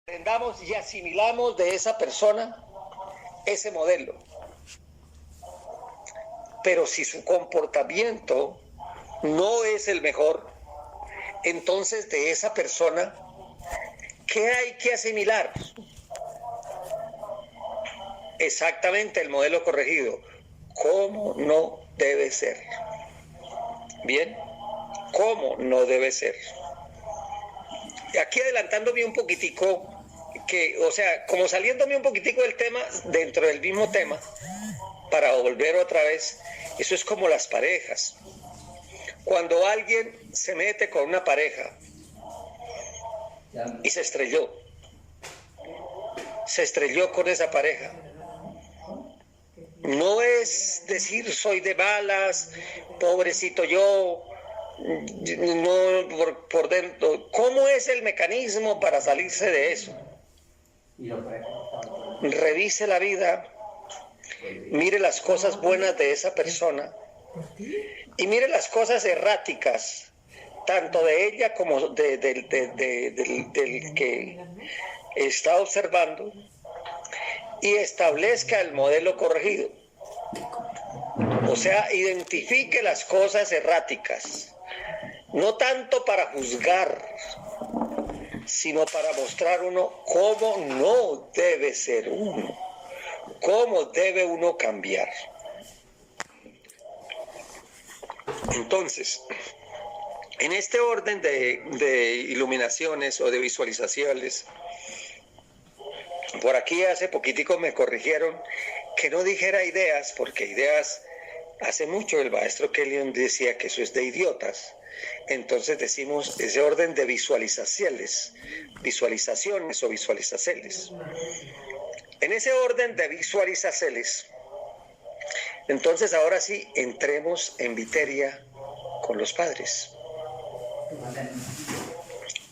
Aprendamos y asimilamos de esa persona ese modelo. Pero si su comportamiento no es el mejor, entonces de esa persona, ¿qué hay que asimilar? Exactamente el modelo corregido. ¿Cómo no debe ser? Bien, ¿cómo no debe ser? Aquí adelantándome un poquitico, como saliéndome un poquitico del tema, dentro del mismo tema, para volver otra vez, eso es como las parejas. Cuando alguien se mete con una pareja y se estrelló con esa pareja, no es decir soy de malas, pobrecito yo, no por dentro. ¿Cómo es el mecanismo para salirse de eso? Revise la vida, mire las cosas buenas de esa persona y mire las cosas erráticas, tanto de ella como del que está observando, y establezca el modelo corregido. O sea, identifique las cosas erráticas, no tanto para juzgar, sino para mostrar uno cómo no debe ser uno, cómo debe uno cambiar. Entonces, en este orden de iluminaciones o de visualizaciones, por aquí hace poquitico me corrigieron que no dijera ideas, porque ideas, hace mucho el maestro Kellyon decía que eso es de idiotas. Entonces decimos ese orden de visualizaciones o visualizaciones. En ese orden de visualizaciones, entonces ahora sí entremos en viteria con los padres.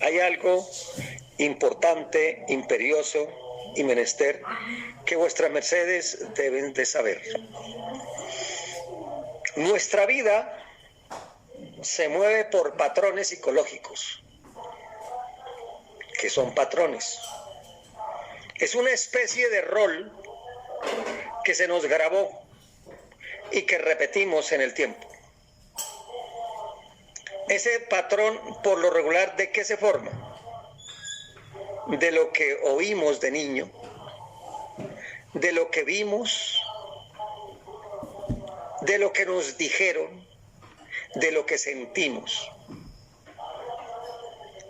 Hay algo importante, imperioso y menester que vuestras mercedes deben de saber. Nuestra vida se mueve por patrones psicológicos, que son patrones. Es una especie de rol que se nos grabó y que repetimos en el tiempo. Ese patrón, por lo regular, ¿de qué se forma? De lo que oímos de niño, de lo que vimos, de lo que nos dijeron, de lo que sentimos.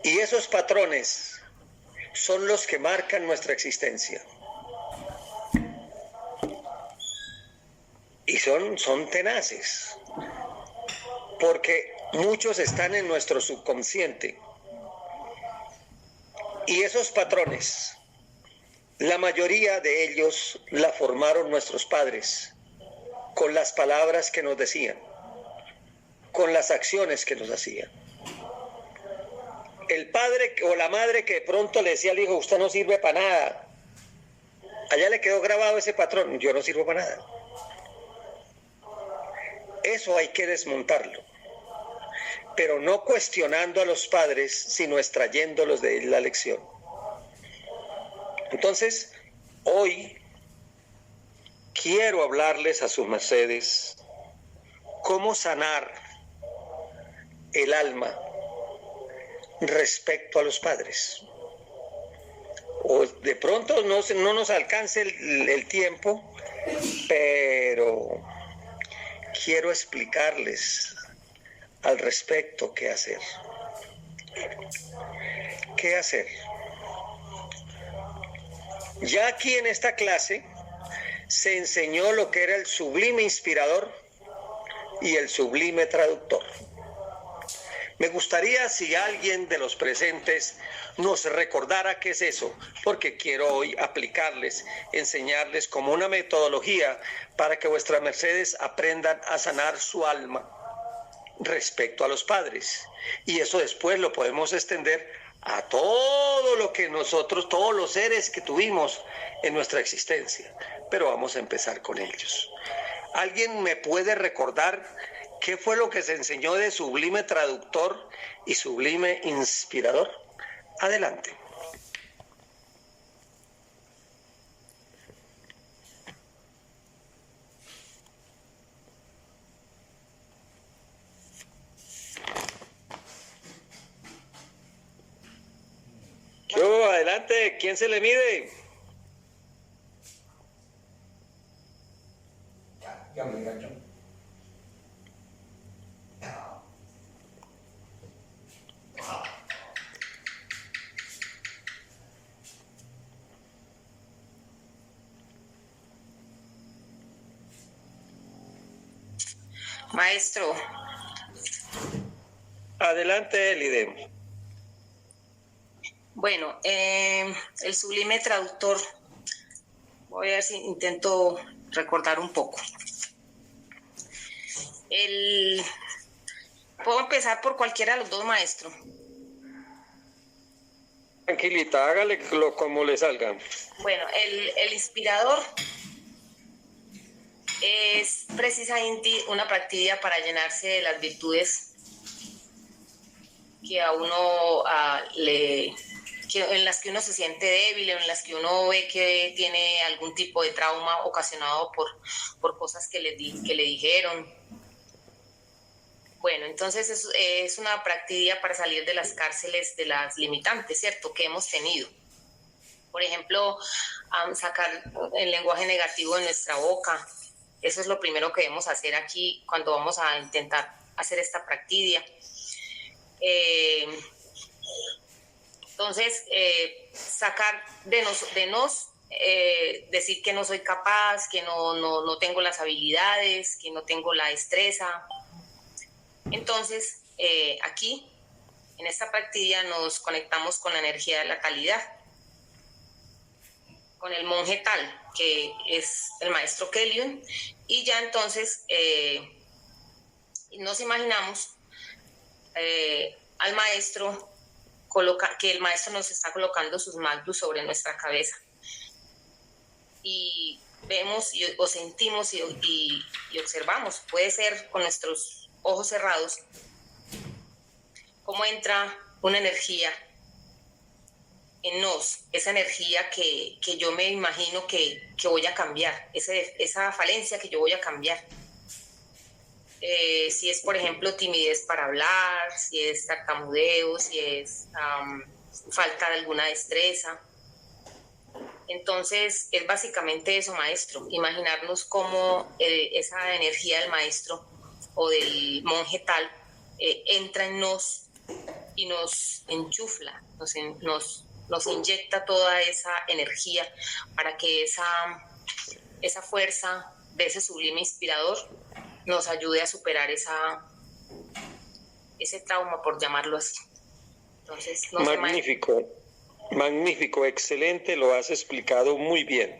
Y esos patrones son los que marcan nuestra existencia. Y son tenaces, porque muchos están en nuestro subconsciente. Y esos patrones, la mayoría de ellos la formaron nuestros padres, con las palabras que nos decían, con las acciones que nos hacían. El padre o la madre que de pronto le decía al hijo, usted no sirve para nada, allá le quedó grabado ese patrón, yo no sirvo para nada. Eso hay que desmontarlo, pero no cuestionando a los padres, sino extrayéndolos de la lección. Entonces, hoy quiero hablarles a sus mercedes cómo sanar el alma respecto a los padres. O de pronto no nos alcance el tiempo, pero quiero explicarles al respecto qué hacer. ¿Qué hacer? Ya aquí en esta clase se enseñó lo que era el sublime inspirador y el sublime traductor. Me gustaría si alguien de los presentes nos recordara qué es eso, porque quiero hoy aplicarles, enseñarles como una metodología para que vuestras mercedes aprendan a sanar su alma respecto a los padres. Y eso después lo podemos extender a todo lo que nosotros, todos los seres que tuvimos en nuestra existencia. Pero vamos a empezar con ellos. ¿Alguien me puede recordar qué fue lo que se enseñó de sublime traductor y sublime inspirador? Adelante. maestro, adelante, ¿quién se le mide? Ya me enganchó. Maestro. Adelante, Elide. Bueno, el sublime traductor, voy a ver si intento recordar un poco. Puedo empezar por cualquiera de los dos, maestro. Tranquilita, hágale como le salga. Bueno, el inspirador es precisamente una práctica para llenarse de las virtudes que a uno en las que uno se siente débil, en las que uno ve que tiene algún tipo de trauma ocasionado por cosas que le dijeron. Bueno, entonces es una práctica para salir de las cárceles de las limitantes, ¿cierto?, que hemos tenido. Por ejemplo, sacar el lenguaje negativo de nuestra boca. Eso es lo primero que debemos hacer aquí cuando vamos a intentar hacer esta práctica. Entonces, sacar decir que no soy capaz, que no tengo las habilidades, que no tengo la destreza. Entonces, aquí, en esta práctica, nos conectamos con la energía de la calidad, con el monje tal, que es el maestro Kellyon, y ya entonces nos imaginamos al maestro, que el maestro nos está colocando sus magnus sobre nuestra cabeza. Y vemos o sentimos y observamos, puede ser con nuestros ojos cerrados, cómo entra una energía en nos, esa energía que yo me imagino que voy a cambiar, esa falencia que yo voy a cambiar. Si es, por ejemplo, timidez para hablar, si es tartamudeo, si es falta de alguna destreza. Entonces, es básicamente eso, maestro, imaginarnos cómo esa energía del maestro o del monje tal entra en nos y nos enchufla, nos inyecta toda esa energía para que esa fuerza de ese sublime inspirador nos ayude a superar ese trauma, por llamarlo así. Entonces, magnífico, magnífico, excelente, lo has explicado muy bien.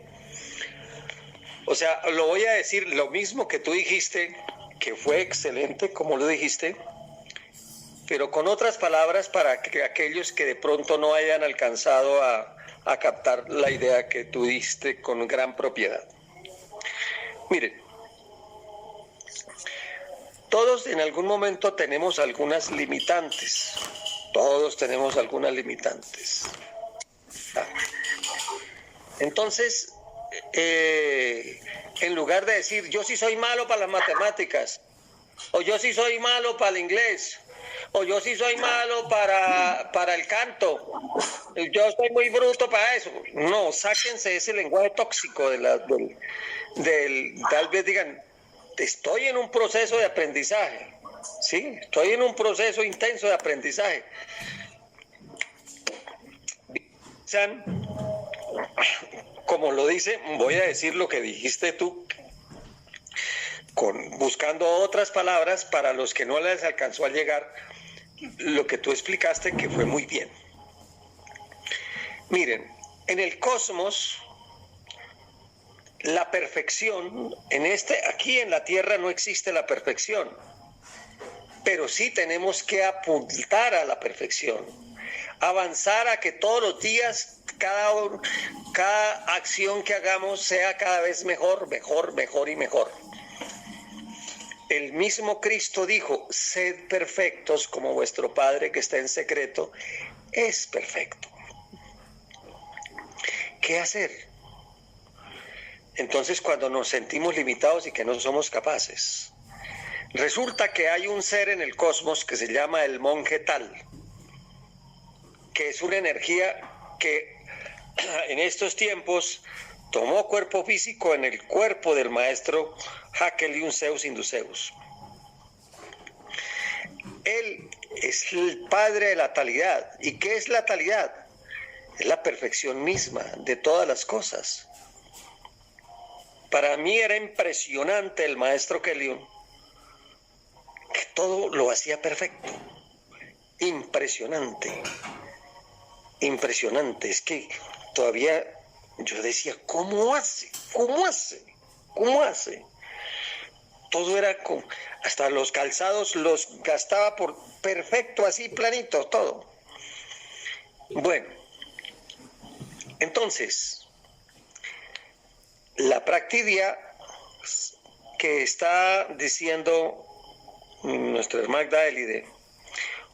O sea, lo voy a decir lo mismo que tú dijiste, que fue excelente como lo dijiste, pero con otras palabras para que aquellos que de pronto no hayan alcanzado a captar la idea que tú diste con gran propiedad. Miren, todos en algún momento tenemos algunas limitantes. Todos tenemos algunas limitantes. Entonces, en lugar de decir, yo sí soy malo para las matemáticas, o yo sí soy malo para el inglés, o yo sí soy malo para el canto, yo soy muy bruto para eso. No, sáquense ese lenguaje tóxico tal vez digan, estoy en un proceso de aprendizaje, ¿sí? Estoy en un proceso intenso de aprendizaje. Como lo dice, voy a decir lo que dijiste tú, buscando otras palabras para los que no les alcanzó a llegar lo que tú explicaste, que fue muy bien. Miren, en el cosmos, la perfección, aquí en la Tierra no existe la perfección, pero sí tenemos que apuntar a la perfección, avanzar a que todos los días, cada acción que hagamos sea cada vez mejor, mejor, mejor y mejor. El mismo Cristo dijo, sed perfectos como vuestro Padre que está en secreto es perfecto. ¿Qué hacer? Entonces, cuando nos sentimos limitados y que no somos capaces, resulta que hay un ser en el cosmos que se llama el monje tal, que es una energía que en estos tiempos tomó cuerpo físico en el cuerpo del maestro Haeckel Zeus Induceus. Él es el padre de la talidad. ¿Y qué es la talidad? Es la perfección misma de todas las cosas. Para mí era impresionante el maestro Kelion, que todo lo hacía perfecto. Impresionante. Impresionante. Es que todavía yo decía, ¿cómo hace? ¿Cómo hace? ¿Cómo hace? Todo era con, hasta los calzados los gastaba por perfecto, así planito, todo. Bueno, entonces, la practidia que está diciendo nuestra Magda Elide,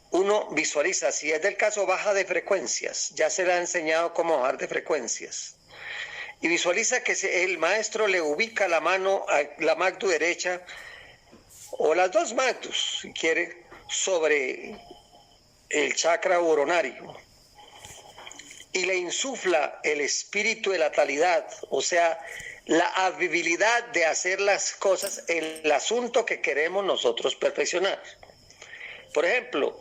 uno visualiza, si es del caso, baja de frecuencias, ya se le ha enseñado cómo bajar de frecuencias, y visualiza que el maestro le ubica la mano, la magdu derecha, o las dos magdus, si quiere, sobre el chakra coronario, y le insufla el espíritu de la talidad, o sea, la habilidad de hacer las cosas en el asunto que queremos nosotros perfeccionar. Por ejemplo,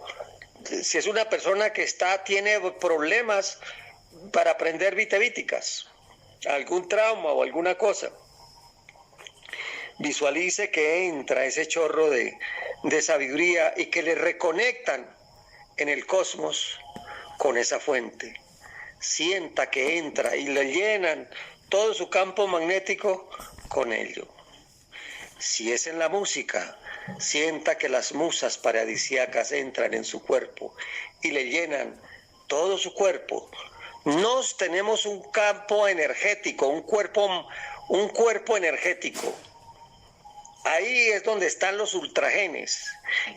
si es una persona que tiene problemas para aprender vitevíticas, algún trauma o alguna cosa, visualice que entra ese chorro de sabiduría y que le reconectan en el cosmos con esa fuente. Sienta que entra y le llenan todo su campo magnético con ello. Si es en la música, sienta que las musas paradisíacas entran en su cuerpo y le llenan todo su cuerpo. Nos tenemos un campo energético, un cuerpo energético. Ahí es donde están los ultragenes.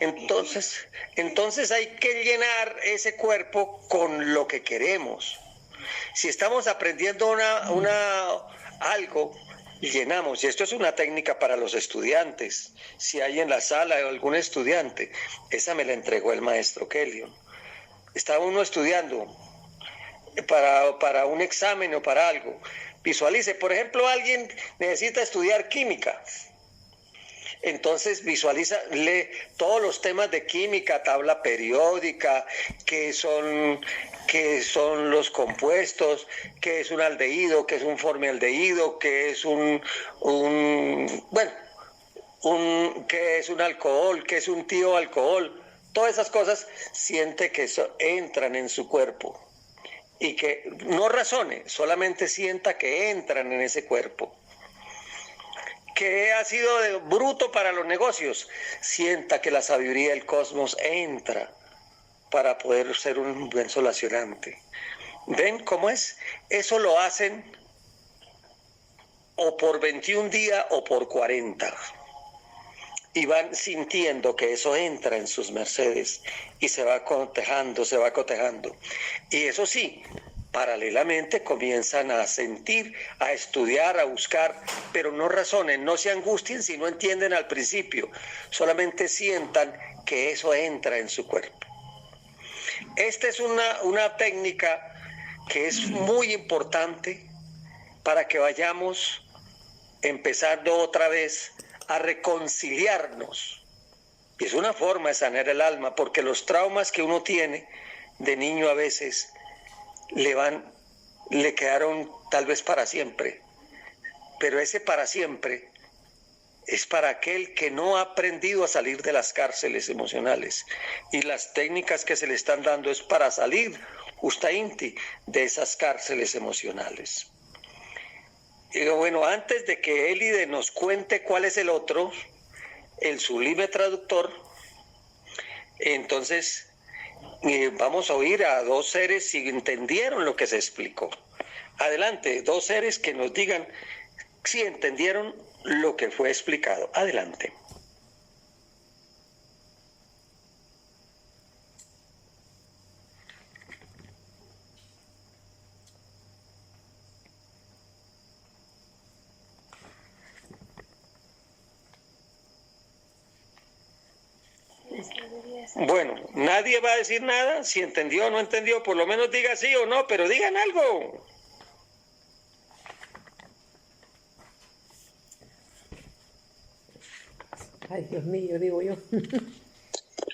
Entonces hay que llenar ese cuerpo con lo que queremos. Si estamos aprendiendo algo, llenamos. Y esto es una técnica para los estudiantes. Si hay en la sala algún estudiante, esa me la entregó el maestro Kelion. Estaba uno estudiando para un examen o para algo. Visualice, por ejemplo, alguien necesita estudiar química. Entonces visualiza, lee todos los temas de química, tabla periódica, qué son los compuestos, qué es un aldehído, qué es un formaldehído, qué es qué es un alcohol, qué es un tioalcohol. Todas esas cosas siente que entran en su cuerpo y que no razone, solamente sienta que entran en ese cuerpo. Que ha sido bruto para los negocios, sienta que la sabiduría del cosmos entra para poder ser un buen solacionante. ¿Ven cómo es? Eso lo hacen o por 21 días o por 40. Y van sintiendo que eso entra en sus mercedes y se va cotejando, se va cotejando. Y eso sí, paralelamente comienzan a sentir, a estudiar, a buscar, pero no razonen, no se angustien si no entienden al principio, solamente sientan que eso entra en su cuerpo. Esta es una técnica que es muy importante para que vayamos empezando otra vez a reconciliarnos. Y es una forma de sanar el alma, porque los traumas que uno tiene de niño a veces le quedaron tal vez para siempre, pero ese para siempre es para aquel que no ha aprendido a salir de las cárceles emocionales, y las técnicas que se le están dando es para salir justamente de esas cárceles emocionales. Y bueno, antes de que Elide nos cuente cuál es el otro, el sublime traductor, entonces vamos a oír a dos seres si entendieron lo que se explicó. Adelante, dos seres que nos digan si entendieron lo que fue explicado. Adelante. Bueno, nadie va a decir nada, si entendió o no entendió, por lo menos diga sí o no, pero digan algo. Ay, Dios mío, digo yo.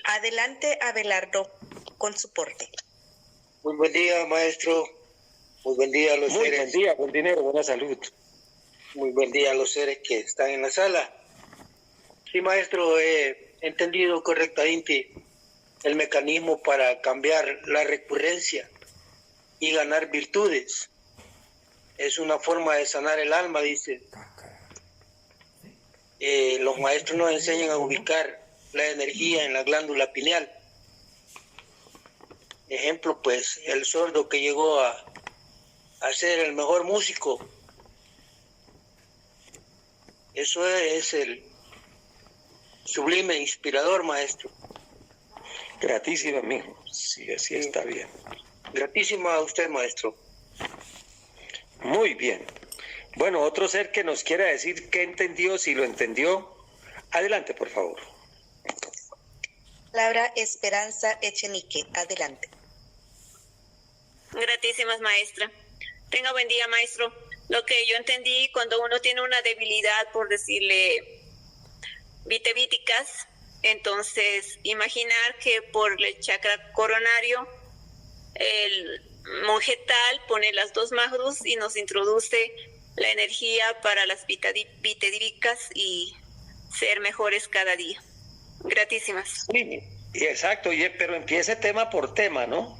Adelante, Abelardo, con su porte. Muy buen día, maestro. Muy buen día a los Muy seres. buen día, buen dinero, buena salud. Muy buen día a los seres que están en la sala. Sí, maestro, he entendido correctamente el mecanismo para cambiar la recurrencia y ganar virtudes. Es una forma de sanar el alma, dice. Los maestros nos enseñan a ubicar la energía en la glándula pineal. Ejemplo, pues, el sordo que llegó a ser el mejor músico. Eso es el sublime inspirador, maestro. Gratísimo, amigo. Sí, así está bien. Gratísimo a usted, maestro. Muy bien. Bueno, otro ser que nos quiera decir qué entendió, si lo entendió. Adelante, por favor. Laura Esperanza Echenique, adelante. Gratísimas, maestra. Tenga buen día, maestro. Lo que yo entendí, cuando uno tiene una debilidad, por decirle, vitevíticas, entonces imaginar que por el chakra coronario, el monje tal pone las dos mahrus y nos introduce la energía para las vitevíticas y ser mejores cada día. Gratísimas. Sí, exacto, pero empiece tema por tema, ¿no?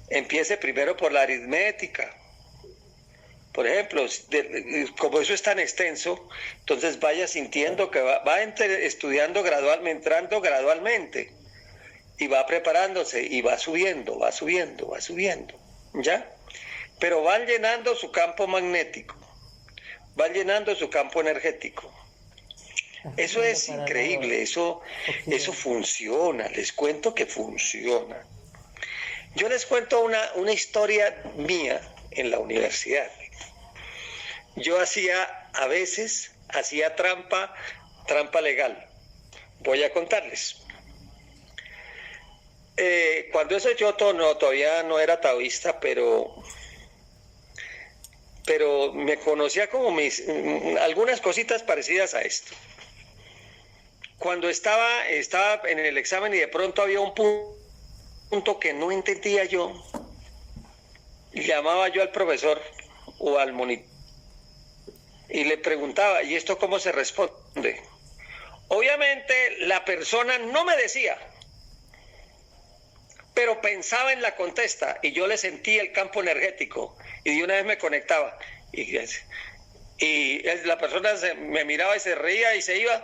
Empiece primero por la aritmética. Por ejemplo, como eso es tan extenso, entonces vaya sintiendo que va estudiando gradualmente, entrando gradualmente, y va preparándose, y va subiendo, ¿ya? Pero van llenando su campo magnético, van llenando su campo energético. Eso es increíble, eso funciona, les cuento que funciona. Yo les cuento una historia mía en la universidad. Yo a veces hacía trampa legal. Voy a contarles. Cuando eso yo todavía no era taoísta, pero me conocía como algunas cositas parecidas a esto. Cuando estaba en el examen y de pronto había un punto que no entendía yo, llamaba yo al profesor o al monitor y le preguntaba, ¿y esto cómo se responde? Obviamente la persona no me decía, pero pensaba en la contesta y yo le sentía el campo energético y de una vez me conectaba y la persona me miraba y se reía y se iba,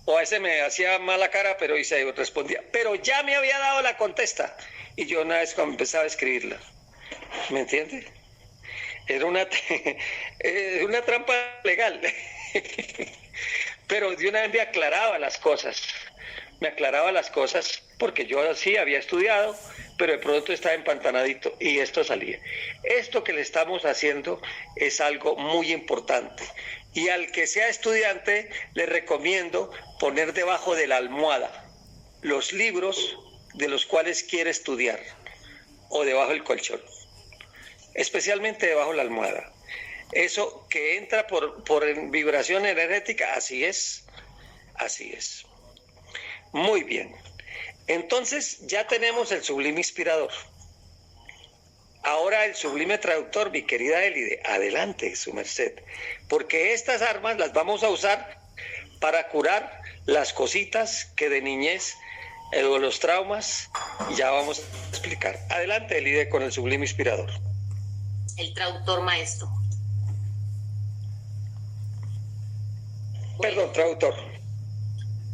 o a veces me hacía mala cara, pero y se respondía, pero ya me había dado la contesta y yo una vez cuando empezaba a escribirla, ¿me entiende? Era una trampa legal, pero de una vez me aclaraba las cosas porque yo sí había estudiado, pero de pronto estaba empantanadito y esto salía. Esto que le estamos haciendo es algo muy importante y al que sea estudiante le recomiendo poner debajo de la almohada los libros de los cuales quiere estudiar o debajo del colchón, especialmente debajo de la almohada. Eso que entra por vibración energética, así es. Muy bien. Entonces ya tenemos el sublime inspirador. Ahora el sublime traductor, mi querida Elide, adelante, su merced. Porque estas armas las vamos a usar para curar las cositas que de niñez o los traumas ya vamos a explicar. Adelante, Elide, con el sublime inspirador. El traductor maestro. Perdón, traductor.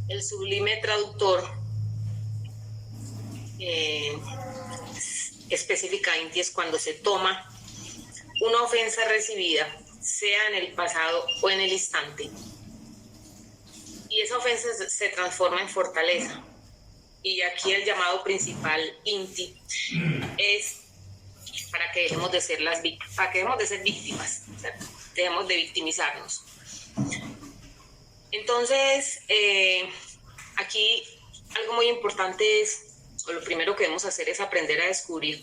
El sublime traductor específicamente es cuando se toma una ofensa recibida, sea en el pasado o en el instante, y esa ofensa se transforma en fortaleza. Y aquí el llamado principal, Inti, es para que dejemos de ser víctimas, ¿cierto? Dejemos de victimizarnos. Entonces, aquí algo muy importante es, o lo primero que debemos hacer es aprender a descubrir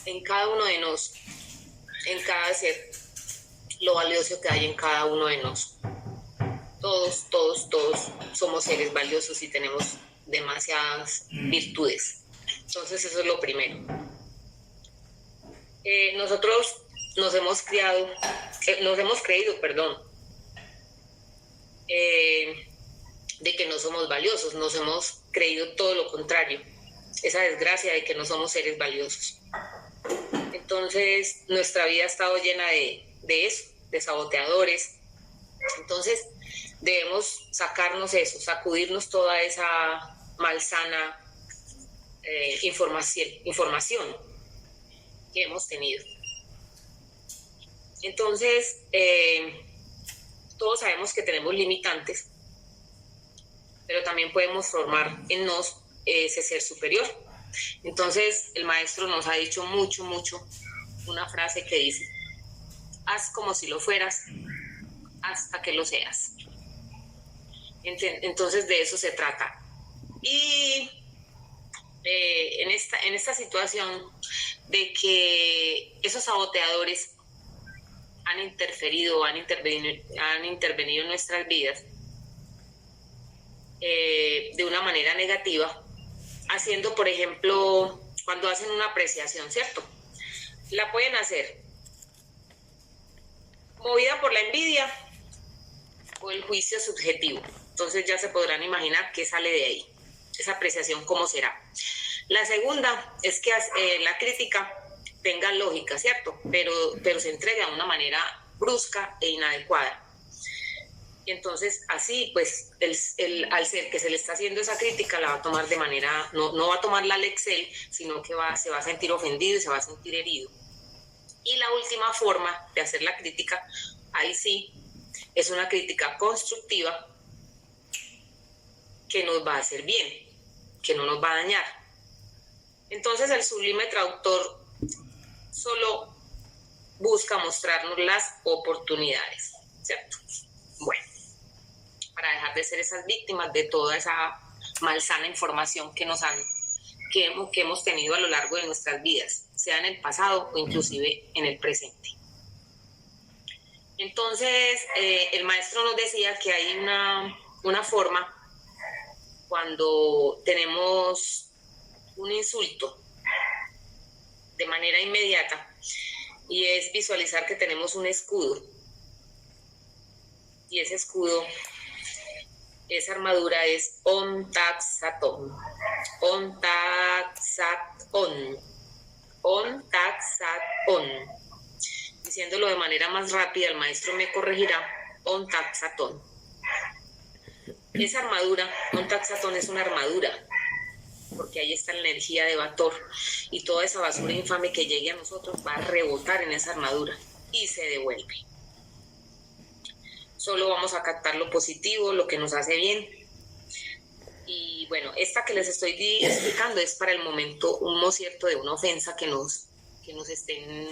en cada uno de nosotros, en cada ser, lo valioso que hay en cada uno de nosotros. Todos somos seres valiosos y tenemos demasiadas virtudes. Entonces eso es lo primero. Nosotros nos hemos creído, de que no somos valiosos, nos hemos creído todo lo contrario, esa desgracia de que no somos seres valiosos. Entonces nuestra vida ha estado llena de eso, de saboteadores. Entonces debemos sacarnos eso, sacudirnos toda esa malsana información que hemos tenido. Entonces todos sabemos que tenemos limitantes, pero también podemos formar en nos ese ser superior. Entonces el maestro nos ha dicho mucho una frase que dice: haz como si lo fueras hasta que lo seas. Entonces de eso se trata. Y en esta situación de que esos saboteadores han interferido en nuestras vidas de una manera negativa, haciendo, por ejemplo, cuando hacen una apreciación, ¿cierto? La pueden hacer movida por la envidia o el juicio subjetivo. Entonces ya se podrán imaginar qué sale de ahí, esa apreciación cómo será. La segunda es que la crítica tenga lógica, ¿cierto? Pero se entrega de una manera brusca e inadecuada. Y entonces así, pues, al ser que se le está haciendo esa crítica, la va a tomar de manera, no va a tomarla al Excel, sino que se va a sentir ofendido y se va a sentir herido. Y la última forma de hacer la crítica, ahí sí, es una crítica constructiva que nos va a hacer bien, que no nos va a dañar. Entonces el sublime traductor solo busca mostrarnos las oportunidades, ¿cierto? Bueno, para dejar de ser esas víctimas de toda esa malsana información que hemos tenido a lo largo de nuestras vidas, sea en el pasado o inclusive en el presente. Entonces, el maestro nos decía que hay una forma cuando tenemos un insulto de manera inmediata, y es visualizar que tenemos un escudo, y ese escudo, esa armadura es Om Tat Sat Om, Om Tat Sat Om, Om Tat Sat Om. Diciéndolo de manera más rápida, el maestro me corregirá: Om Tat Sat Om. Esa armadura, Om Tat Sat Om, es una armadura, porque ahí está la energía de Bator, y toda esa basura infame que llegue a nosotros va a rebotar en esa armadura y se devuelve. Solo vamos a captar lo positivo, lo que nos hace bien. Y bueno, esta que les estoy explicando es para el momento, cierto, de una ofensa que nos estén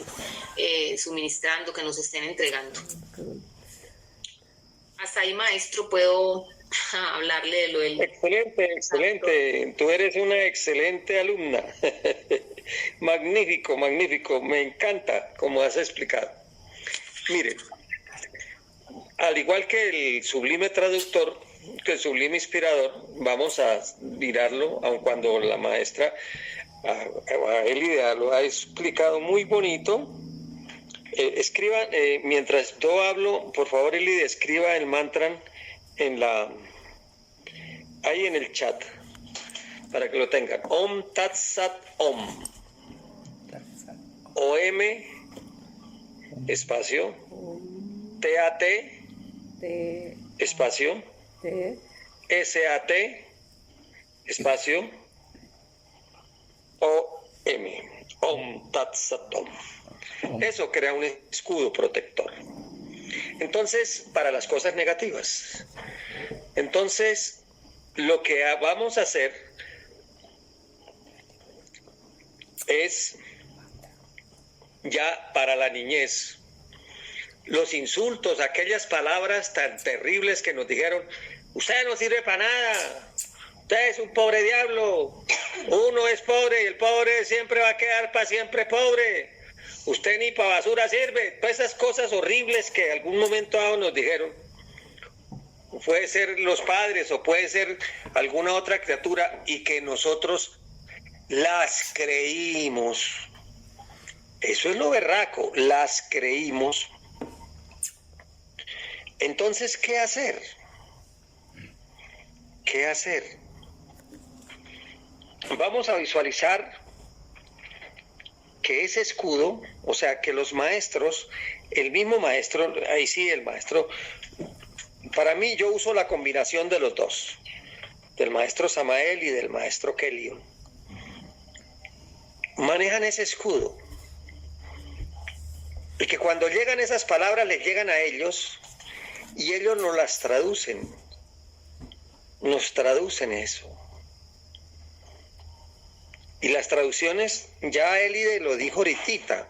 suministrando, que nos estén entregando. Hasta ahí, maestro, puedo hablarle de lo del... Excelente. Tú eres una excelente alumna. Magnífico. Me encanta cómo has explicado. Mire, al igual que el sublime traductor, que el sublime inspirador, vamos a mirarlo, aun cuando la maestra Elida lo ha explicado muy bonito. Escriban, mientras yo hablo, por favor, Elida, escriba el mantra ahí en el chat, para que lo tengan. Om Tat Sat Om. OM, espacio, TAT, espacio, SAT, espacio, OM. Om Tat Sat Om. Eso crea un escudo protector. Entonces, para las cosas negativas. Entonces, lo que vamos a hacer es, ya para la niñez, los insultos, aquellas palabras tan terribles que nos dijeron: usted no sirve para nada, Usted es un pobre diablo. Uno es pobre y el pobre siempre va a quedar para siempre pobre. Usted ni para basura sirve. Todas esas cosas horribles que en algún momento dado nos dijeron. Puede ser los padres o puede ser alguna otra criatura y que nosotros las creímos. Eso es lo berraco, las creímos. Entonces, ¿qué hacer? ¿Qué hacer? Vamos a visualizar que ese escudo, o sea, que los maestros, el mismo maestro, ahí sí el maestro, para mí yo uso la combinación de los dos, del maestro Samael y del maestro Kelly. Manejan ese escudo. Y que cuando llegan esas palabras les llegan a ellos y ellos nos las traducen. Nos traducen eso. Y las traducciones, ya Elide lo dijo ahorita,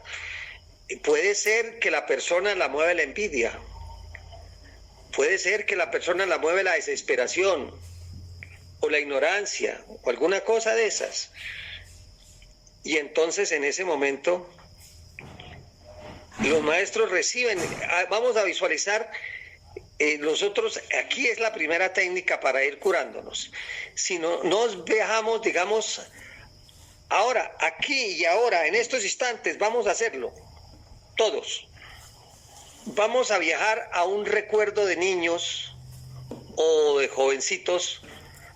puede ser que la persona la mueva la envidia. Puede ser que la persona la mueve la desesperación o la ignorancia o alguna cosa de esas. Y entonces en ese momento los maestros reciben, vamos a visualizar, nosotros, aquí es la primera técnica para ir curándonos. Si no nos viajamos, digamos, ahora, aquí y ahora, en estos instantes, vamos a hacerlo, todos. Vamos a viajar a un recuerdo de niños o de jovencitos,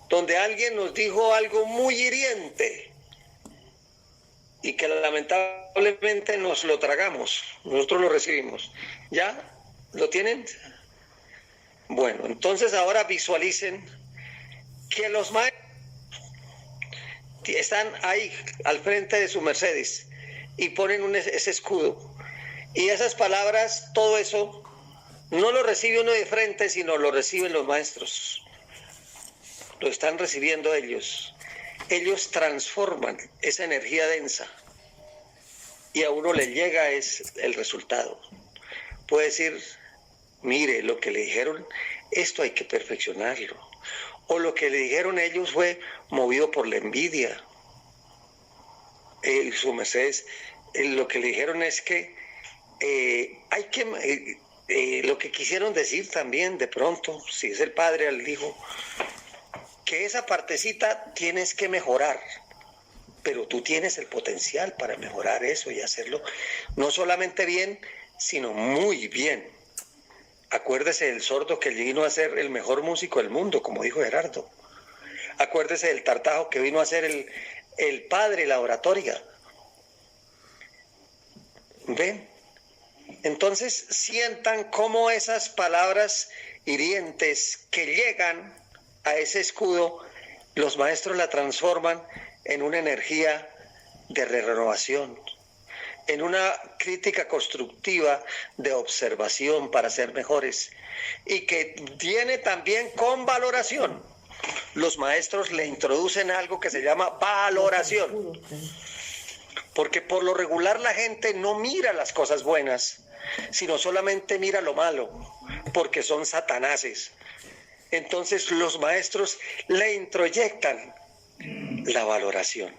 donde alguien nos dijo algo muy hiriente y que lamentablemente nos lo tragamos, nosotros lo recibimos. ¿Ya? ¿Lo tienen? Bueno, entonces ahora visualicen que los maestros están ahí al frente de su Mercedes y ponen ese escudo. Y esas palabras, todo eso, no lo recibe uno de frente, sino lo reciben los maestros. Lo están recibiendo ellos. Ellos transforman esa energía densa y a uno le llega es el resultado. Puede decir, mire, lo que le dijeron, esto hay que perfeccionarlo. O lo que le dijeron ellos fue movido por la envidia. Su Mercedes, lo que le dijeron es que hay que, lo que quisieron decir también de pronto, si es el padre al hijo, que esa partecita tienes que mejorar, pero tú tienes el potencial para mejorar eso y hacerlo no solamente bien, sino muy bien. Acuérdese del sordo que vino a ser el mejor músico del mundo, como dijo Gerardo. Acuérdese del tartajo que vino a ser el padre, la oratoria. ¿Ven? Entonces sientan cómo esas palabras hirientes que llegan a ese escudo, los maestros la transforman en una energía de renovación, en una crítica constructiva de observación para ser mejores y que viene también con valoración. Los maestros le introducen algo que se llama valoración, porque por lo regular la gente no mira las cosas buenas, sino solamente mira lo malo, porque son satanases. Entonces los maestros le introyectan la valoración.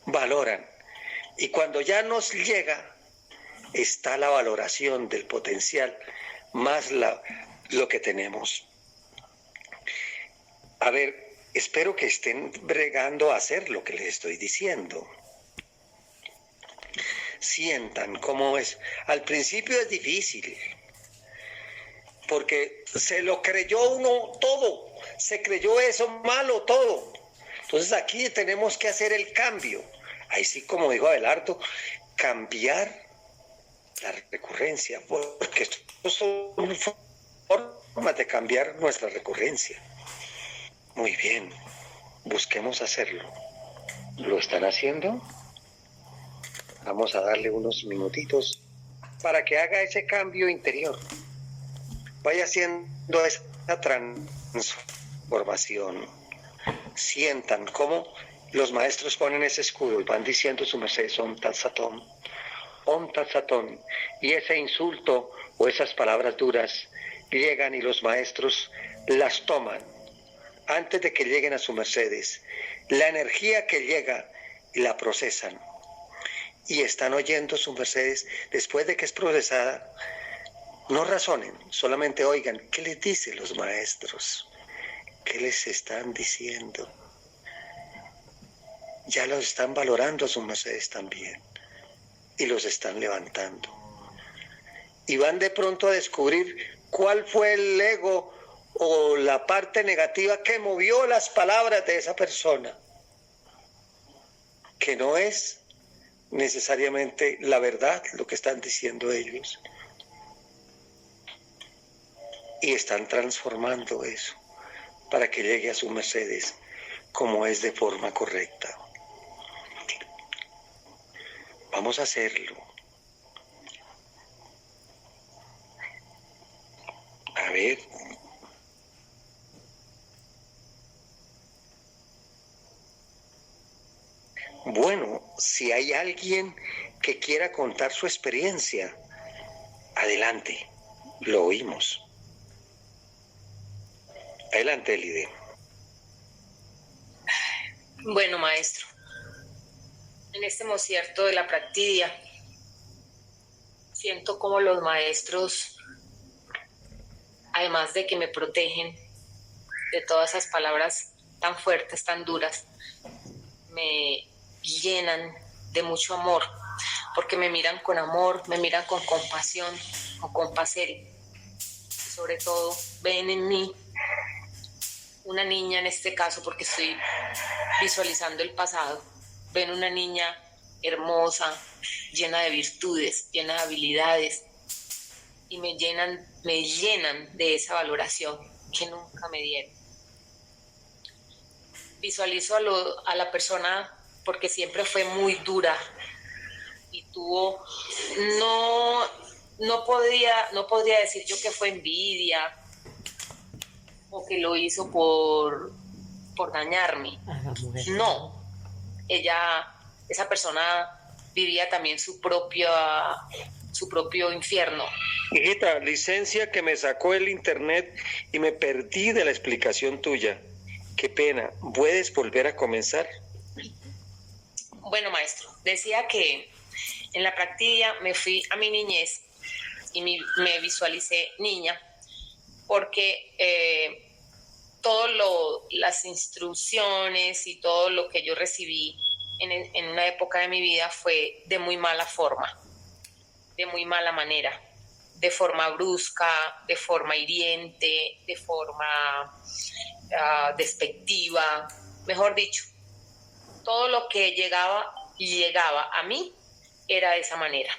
Valoran. Y cuando ya nos llega, está la valoración del potencial, más lo que tenemos. A ver, espero que estén bregando a hacer lo que les estoy diciendo. Sientan cómo es. Al principio es difícil, porque se lo creyó uno todo, se creyó eso malo todo. Entonces aquí tenemos que hacer el cambio. Ahí sí, como dijo Abelardo, cambiar la recurrencia, porque esto son formas de cambiar nuestra recurrencia. Muy bien, busquemos hacerlo. ¿Lo están haciendo? Vamos a darle unos minutitos para que haga ese cambio interior. Vaya haciendo esa transformación. Sientan cómo los maestros ponen ese escudo y van diciendo su merced, Om Tat Satón. Y ese insulto o esas palabras duras llegan y los maestros las toman antes de que lleguen a sus mercedes. La energía que llega y la procesan. Y están oyendo sus mercedes después de que es procesada. No razonen, solamente oigan qué les dicen los maestros, qué les están diciendo. Ya los están valorando a sus mercedes también y los están levantando. Y van de pronto a descubrir cuál fue el ego o la parte negativa que movió las palabras de esa persona, que no es necesariamente la verdad lo que están diciendo ellos. Y están transformando eso para que llegue a sus mercedes como es de forma correcta. Vamos a hacerlo. A ver. Bueno, si hay alguien que quiera contar su experiencia, adelante, lo oímos. Adelante, Elide. Bueno, maestro, en este mocierto de la Practidia, siento como los maestros, además de que me protegen de todas esas palabras tan fuertes, tan duras, me llenan de mucho amor, porque me miran con amor, me miran con compasión, con compasión. Sobre todo, ven en mí una niña, en este caso, porque estoy visualizando el pasado, ven una niña hermosa, llena de virtudes, llena de habilidades, y me llenan de esa valoración que nunca me dieron. Visualizo a la persona porque siempre fue muy dura y tuvo, no podría decir yo que fue envidia o que lo hizo por dañarme. No, esa persona vivía también su propio infierno. Hijita, licencia que me sacó el internet y me perdí de la explicación tuya. Qué pena. ¿Puedes volver a comenzar? Bueno, maestro, decía que en la Practidia me fui a mi niñez y me visualicé niña porque las instrucciones y todo lo que yo recibí en una época de mi vida fue de muy mala forma, de muy mala manera, de forma brusca, de forma hiriente, de forma despectiva, mejor dicho, todo lo que llegaba a mí era de esa manera.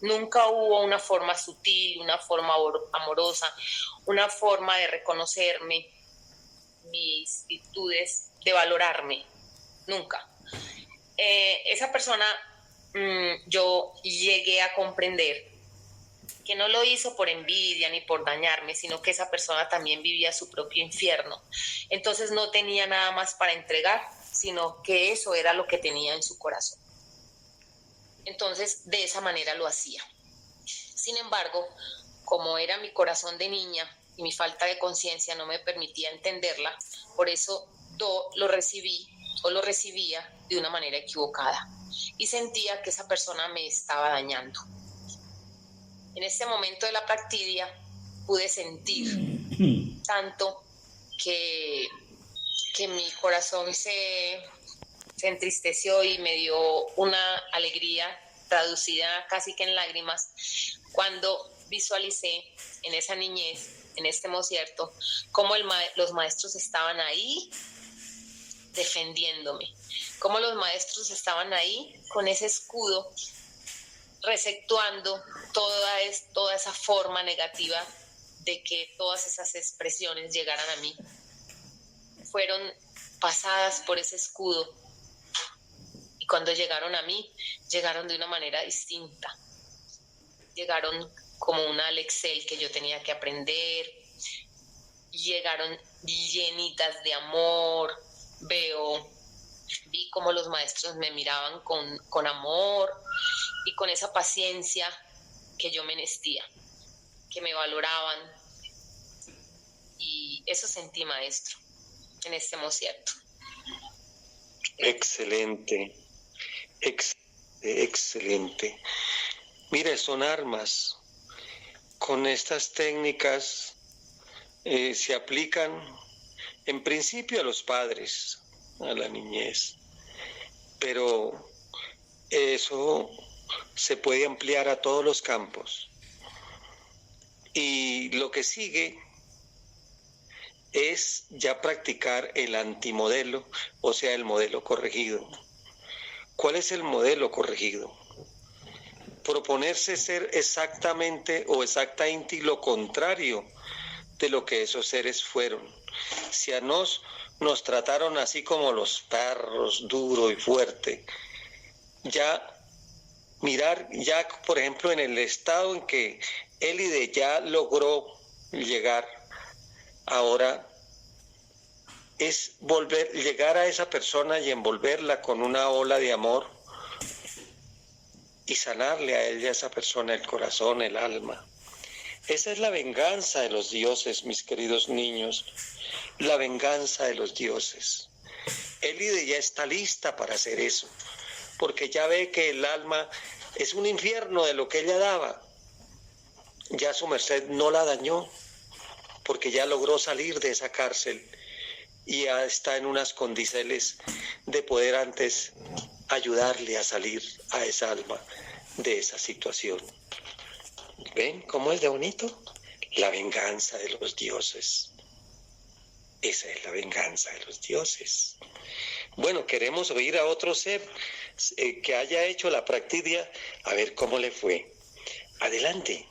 Nunca hubo una forma sutil, una forma amorosa, una forma de reconocerme, mis virtudes, de valorarme. Nunca. Esa persona, yo llegué a comprender que no lo hizo por envidia ni por dañarme, sino que esa persona también vivía su propio infierno. Entonces no tenía nada más para entregar, sino que eso era lo que tenía en su corazón. Entonces, de esa manera lo hacía. Sin embargo, como era mi corazón de niña y mi falta de conciencia no me permitía entenderla, por eso lo recibía de una manera equivocada y sentía que esa persona me estaba dañando. En este momento de la Practidia pude sentir tanto que mi corazón se entristeció y me dio una alegría traducida casi que en lágrimas cuando visualicé en esa niñez, en este mocierto, cómo los maestros estaban ahí defendiéndome, cómo los maestros estaban ahí con ese escudo receptuando toda esa forma negativa de que todas esas expresiones llegaran a mí. Fueron pasadas por ese escudo y cuando llegaron a mí, llegaron de una manera distinta. Llegaron como una Alexel que yo tenía que aprender, llegaron llenitas de amor, vi cómo los maestros me miraban con amor y con esa paciencia que yo menestía, que me valoraban, y eso sentí, maestro. en este mocierto. Excelente, excelente. Mire, son armas. Con estas técnicas se aplican en principio a los padres, a la niñez, pero eso se puede ampliar a todos los campos. Y lo que sigue es ya practicar el antimodelo, o sea, el modelo corregido. ¿Cuál es el modelo corregido? Proponerse ser exactamente o exactamente lo contrario de lo que esos seres fueron. Si a nos trataron así como los perros, duro y fuerte, ya mirar, ya por ejemplo en el estado en que Élide ya logró llegar, ahora es llegar a esa persona y envolverla con una ola de amor y sanarle a ella, a esa persona, el corazón, el alma. Esa es la venganza de los dioses, mis queridos niños, la venganza de los dioses. Élide ya está lista para hacer eso, porque ya ve que el alma es un infierno de lo que ella daba. Ya su merced no la dañó, porque ya logró salir de esa cárcel y ya está en unas condiciones de poder antes ayudarle a salir a esa alma de esa situación. ¿Ven cómo es de bonito? La venganza de los dioses. Esa es la venganza de los dioses. Bueno, queremos oír a otro ser que haya hecho la práctica, a ver cómo le fue. Adelante.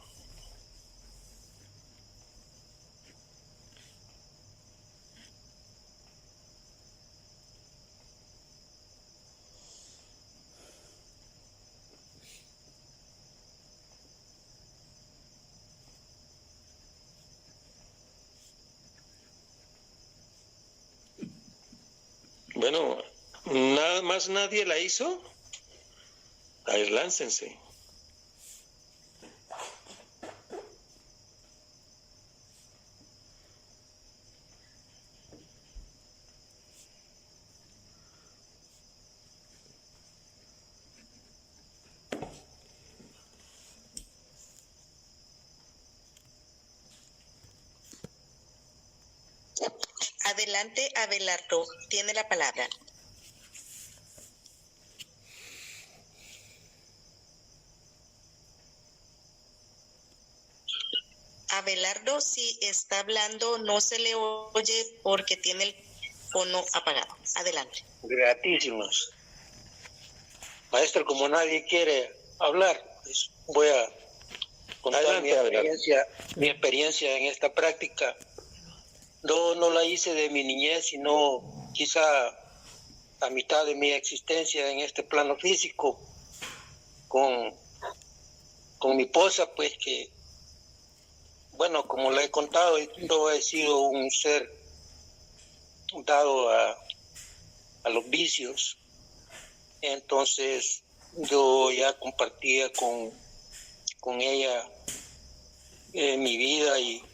Bueno, nada más nadie la hizo. A ver, láncense. Adelante, Abelardo, tiene la palabra. Abelardo, si está hablando, no se le oye porque tiene el fono apagado. Adelante. Gratísimos. Maestro, como nadie quiere hablar, pues voy a contar mi experiencia en esta práctica. No la hice de mi niñez, sino quizá a mitad de mi existencia en este plano físico, con mi esposa, pues que, bueno, como le he contado, yo he sido un ser dado a los vicios. Entonces yo ya compartía con ella mi vida, y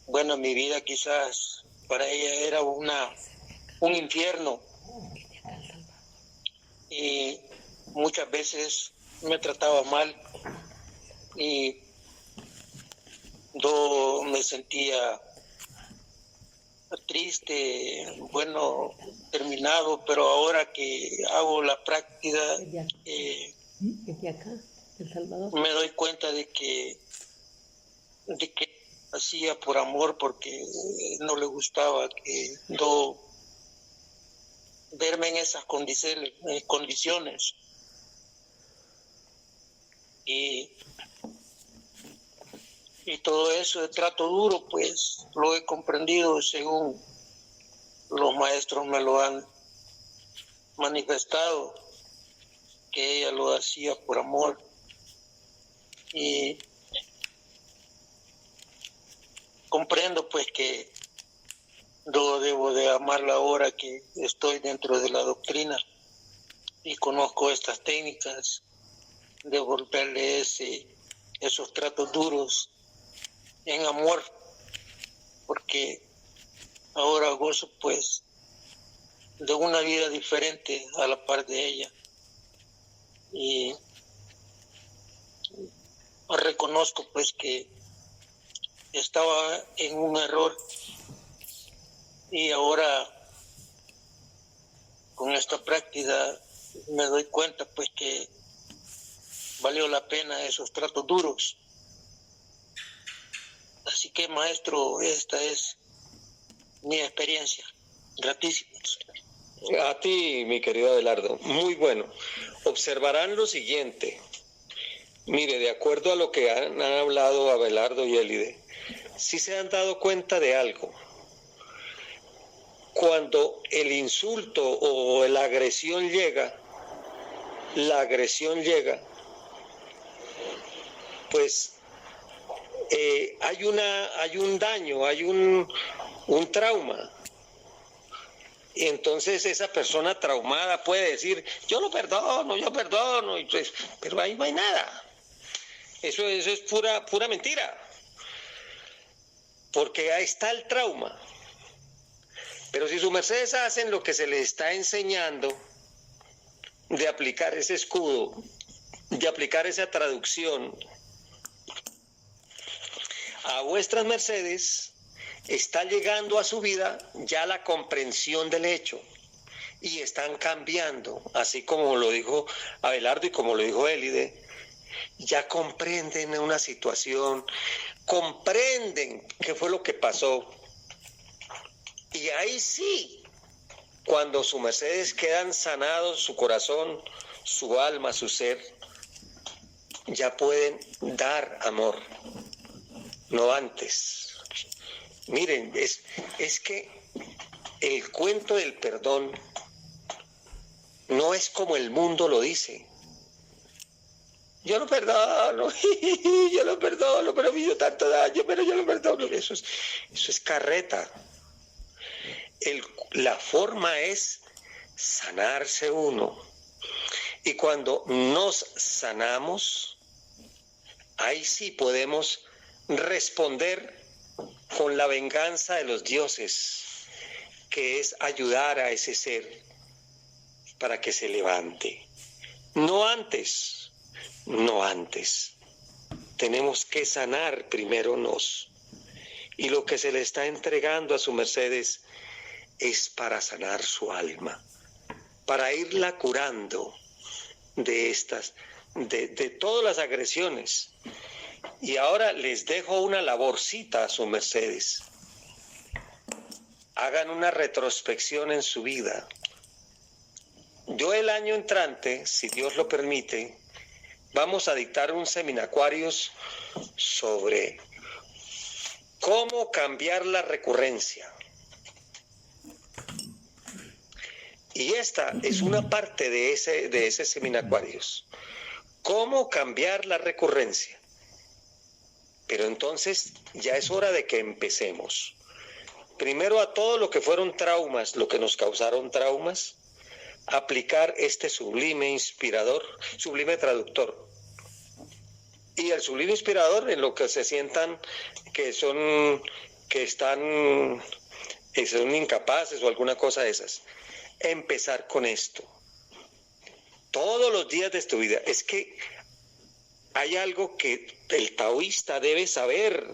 bueno, mi vida quizás para ella era un infierno, y muchas veces me trataba mal y yo me sentía triste, bueno, terminado, pero ahora que hago la práctica me doy cuenta de que hacía por amor, porque no le gustaba que yo verme en esas condiciones. Y todo eso de trato duro, pues lo he comprendido según los maestros me lo han manifestado, que ella lo hacía por amor. Y comprendo pues que yo debo de amarla ahora que estoy dentro de la doctrina y conozco estas técnicas, devolverle esos tratos duros en amor, porque ahora gozo pues de una vida diferente a la par de ella. Y reconozco pues que estaba en un error y ahora con esta práctica me doy cuenta pues que valió la pena esos tratos duros. Así que, maestro, esta es mi experiencia. Gratísimos. A ti, mi querido Abelardo, muy bueno. Observarán lo siguiente. Mire, de acuerdo a lo que han hablado Abelardo y Élide, sí se han dado cuenta de algo. Cuando el insulto o la agresión llega, pues hay un daño, hay un trauma. Y entonces esa persona traumada puede decir, yo perdono, y pues, pero ahí no hay nada. Eso es pura mentira. Porque ahí está el trauma. Pero si sus mercedes hacen lo que se les está enseñando, de aplicar ese escudo, de aplicar esa traducción, a vuestras mercedes está llegando a su vida ya la comprensión del hecho y están cambiando, así como lo dijo Abelardo y como lo dijo Élide, ya comprenden una situación, comprenden qué fue lo que pasó. Y ahí sí, cuando sus mercedes quedan sanados, su corazón, su alma, su ser, ya pueden dar amor, no antes. Miren, es que el cuento del perdón no es como el mundo lo dice. Yo lo perdono, pero me hizo tanto daño, pero yo lo perdono. Eso es carreta. La forma es sanarse uno. Y cuando nos sanamos, ahí sí podemos responder con la venganza de los dioses, que es ayudar a ese ser para que se levante. No antes. Tenemos que sanar primero nos. Y lo que se le está entregando a sus mercedes es para sanar su alma, para irla curando de todas las agresiones. Y ahora les dejo una laborcita a sus mercedes. Hagan una retrospección en su vida. Yo el año entrante, si Dios lo permite, vamos a dictar un seminacuarios sobre cómo cambiar la recurrencia. Y esta es una parte de ese seminacuarios. ¿Cómo cambiar la recurrencia? Pero entonces ya es hora de que empecemos. Primero a todo lo que fueron traumas, lo que nos causaron traumas, aplicar este sublime inspirador, sublime traductor. Y el sublime inspirador en lo que se sientan que son incapaces o alguna cosa de esas. Empezar con esto. Todos los días de tu vida. Es que hay algo que el taoísta debe saber.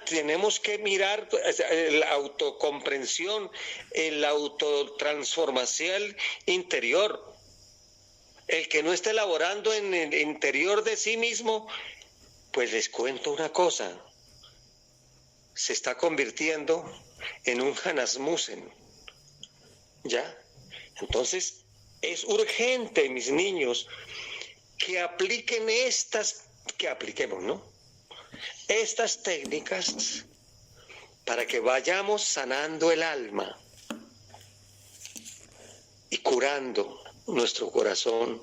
Tenemos que mirar la autocomprensión, la autotransformación interior. El que no esté elaborando en el interior de sí mismo, pues les cuento una cosa. Se está convirtiendo en un Hanasmusen. ¿Ya? Entonces, es urgente, mis niños, que apliquen estas técnicas para que vayamos sanando el alma y curando nuestro corazón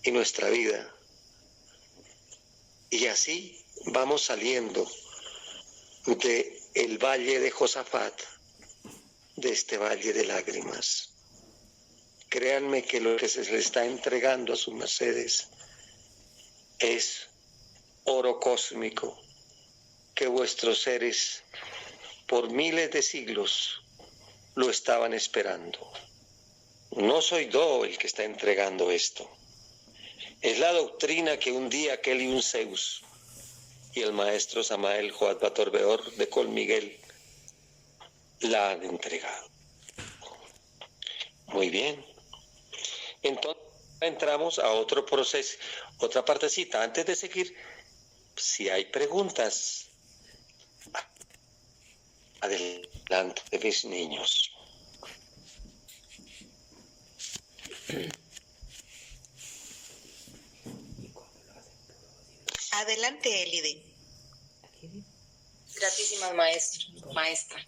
y nuestra vida. Y así vamos saliendo del valle de Josafat, de este valle de lágrimas. Créanme que lo que se le está entregando a sus mercedes es oro cósmico que vuestros seres por miles de siglos lo estaban esperando. No soy Do el que está entregando esto. Es la doctrina que un día Kelly Zeus y el maestro Samael Joad Batorbeor de Colmiguel la han entregado. Muy bien. Entonces entramos a otro proceso, otra partecita. Antes de seguir, si hay preguntas, adelante, mis niños. Adelante, Elide. Gratísimas, maestra.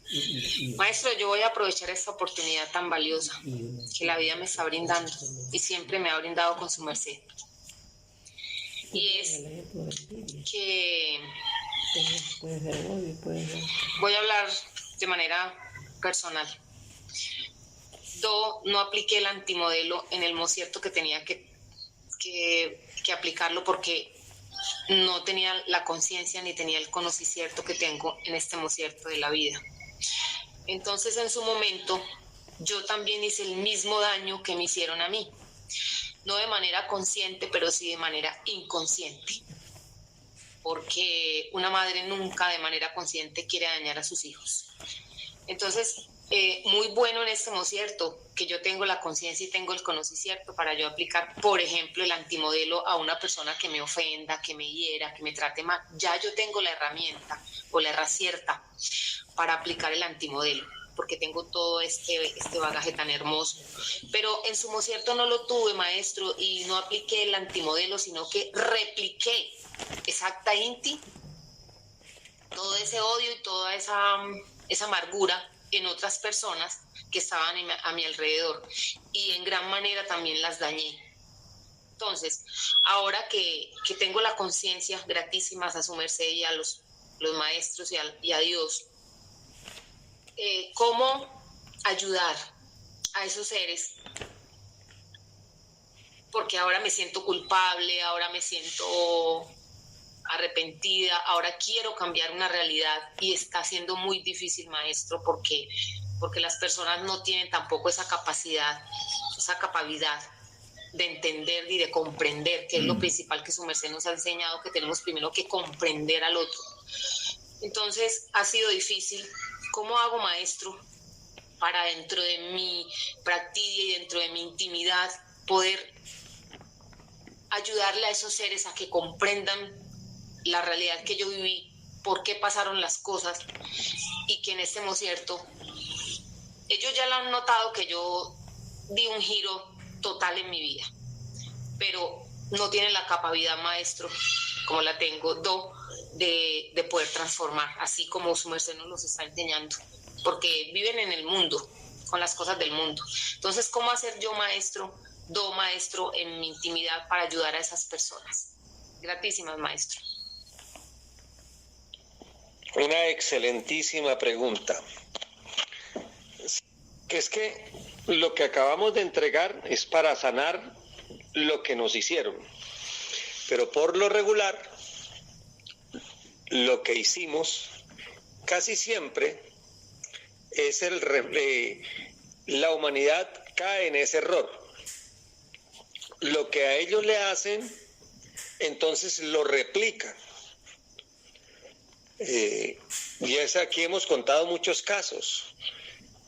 Maestro, yo voy a aprovechar esta oportunidad tan valiosa que la vida me está brindando y siempre me ha brindado con su merced. Y es que voy a hablar de manera personal. No apliqué el antimodelo en el mocierto que tenía que aplicarlo porque no tenía la conciencia ni tenía el conocimiento que tengo en este mocierto de la vida. Entonces, en su momento, yo también hice el mismo daño que me hicieron a mí. No de manera consciente, pero sí de manera inconsciente. Porque una madre nunca de manera consciente quiere dañar a sus hijos. Entonces, muy bueno en este mocierto, que yo tengo la conciencia y tengo el conocimiento para yo aplicar, por ejemplo, el antimodelo a una persona que me ofenda, que me hiera, que me trate mal. Ya yo tengo la herramienta o la herracierta para aplicar el antimodelo, porque tengo todo este bagaje tan hermoso. Pero en su mocierto no lo tuve, maestro, y no apliqué el antimodelo, sino que repliqué exactamente todo ese odio y toda esa amargura en otras personas que estaban a mi alrededor, y en gran manera también las dañé. Entonces, ahora que tengo la conciencia, gratísimas a su merced y a los maestros y a Dios, cómo ayudar a esos seres, porque ahora me siento culpable, ahora me siento arrepentida, ahora quiero cambiar una realidad y está siendo muy difícil, maestro, porque las personas no tienen tampoco esa capacidad de entender y de comprender, que es lo principal que su merced nos ha enseñado, que tenemos primero que comprender al otro. Entonces, ha sido difícil. ¿Cómo hago, maestro, para dentro de mi práctica y dentro de mi intimidad poder ayudarle a esos seres a que comprendan la realidad que yo viví, por qué pasaron las cosas, y que en este mocierto ellos ya lo han notado que yo di un giro total en mi vida, pero no tienen la capacidad, maestro, como la tengo de poder transformar, así como su merced nos los está enseñando, porque viven en el mundo, con las cosas del mundo. Entonces, ¿cómo hacer yo, maestro, maestro, en mi intimidad para ayudar a esas personas? Gratísimas, maestro. Una excelentísima pregunta. Que es que lo que acabamos de entregar es para sanar lo que nos hicieron. Pero por lo regular, lo que hicimos casi siempre es la humanidad cae en ese error. Lo que a ellos le hacen, entonces lo replican. Y aquí hemos contado muchos casos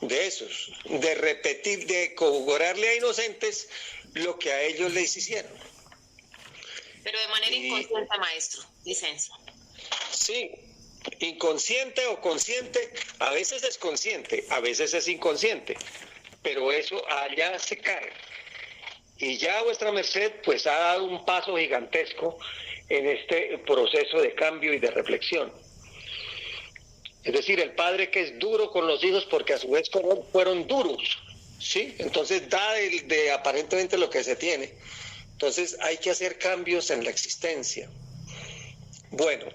de esos, de repetir, de cobrarle a inocentes lo que a ellos les hicieron. Pero de manera inconsciente, maestro, licencia. Sí, inconsciente o consciente, a veces es consciente, a veces es inconsciente, pero eso allá se cae. Y ya vuestra merced pues ha dado un paso gigantesco en este proceso de cambio y de reflexión. Es decir, el padre que es duro con los hijos porque a su vez fueron duros, ¿sí? Entonces da de aparentemente lo que se tiene. Entonces hay que hacer cambios en la existencia. Bueno,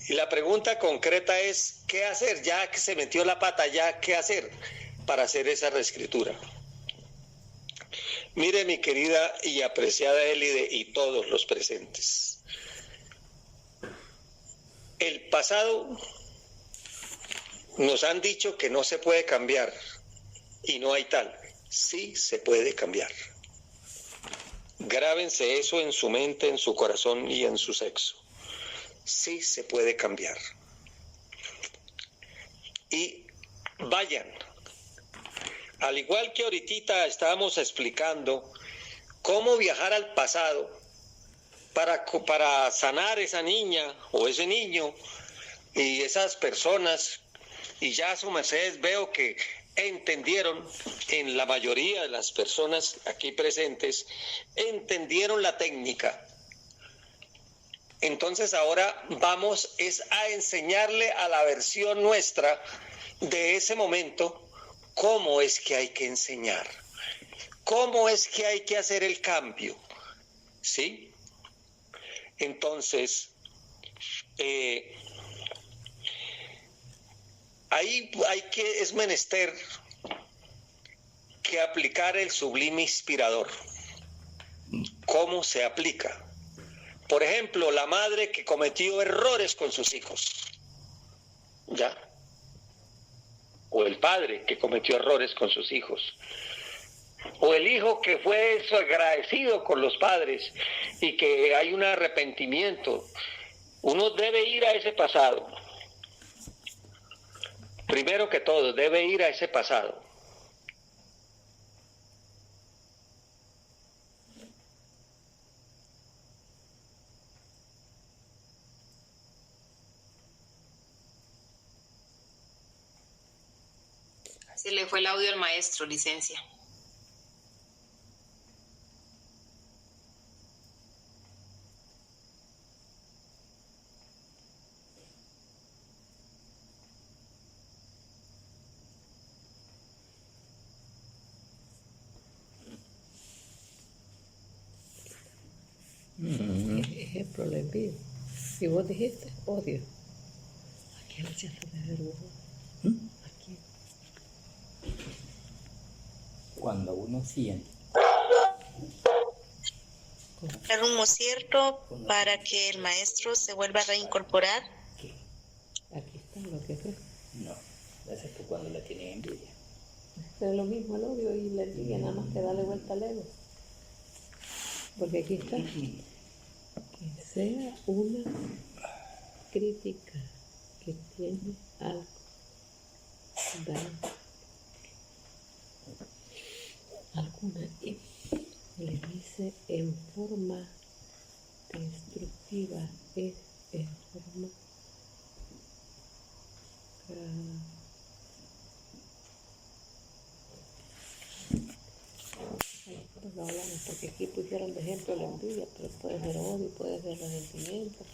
y la pregunta concreta es, ¿qué hacer? Ya que se metió la pata, ¿ya qué hacer para hacer esa reescritura? Mire, mi querida y apreciada Elide y todos los presentes. El pasado Nos han dicho que no se puede cambiar y no hay tal. Sí se puede cambiar. Grábense eso en su mente, en su corazón y en su sexo. Sí se puede cambiar. Y vayan. Al igual que ahorita estábamos explicando cómo viajar al pasado para sanar esa niña o ese niño y esas personas, y ya a su merced veo que entendieron, en la mayoría de las personas aquí presentes, entendieron la técnica. Entonces ahora vamos es a enseñarle a la versión nuestra de ese momento cómo es que hay que enseñar, cómo es que hay que hacer el cambio, ¿sí? Entonces, ahí es menester que aplicar el sublime inspirador. ¿Cómo se aplica? Por ejemplo, la madre que cometió errores con sus hijos, ¿ya? O el padre que cometió errores con sus hijos. O el hijo que fue desagradecido con los padres y que hay un arrepentimiento. Uno debe ir a ese pasado. Primero que todo, debe ir a ese pasado. Se le fue el audio al maestro, licencia. Ejemplo, la envidia. Y vos dijiste odio. ¿A quién le echaste de vergüenza? ¿A quién? Cuando uno siente. Dar un mocierto para que el maestro se vuelva a reincorporar. ¿Qué? Aquí está lo que es. No, eso es que cuando le tienen envidia. Es lo mismo el odio y la envidia, nada más que darle vuelta al ego. Porque aquí está. Que sea una crítica que tiene algo daño, alguna, y le dice en forma destructiva, es en forma lo hablamos porque aquí pusieron de ejemplo la envidia, pero puede ser odio, puede ser resentimiento.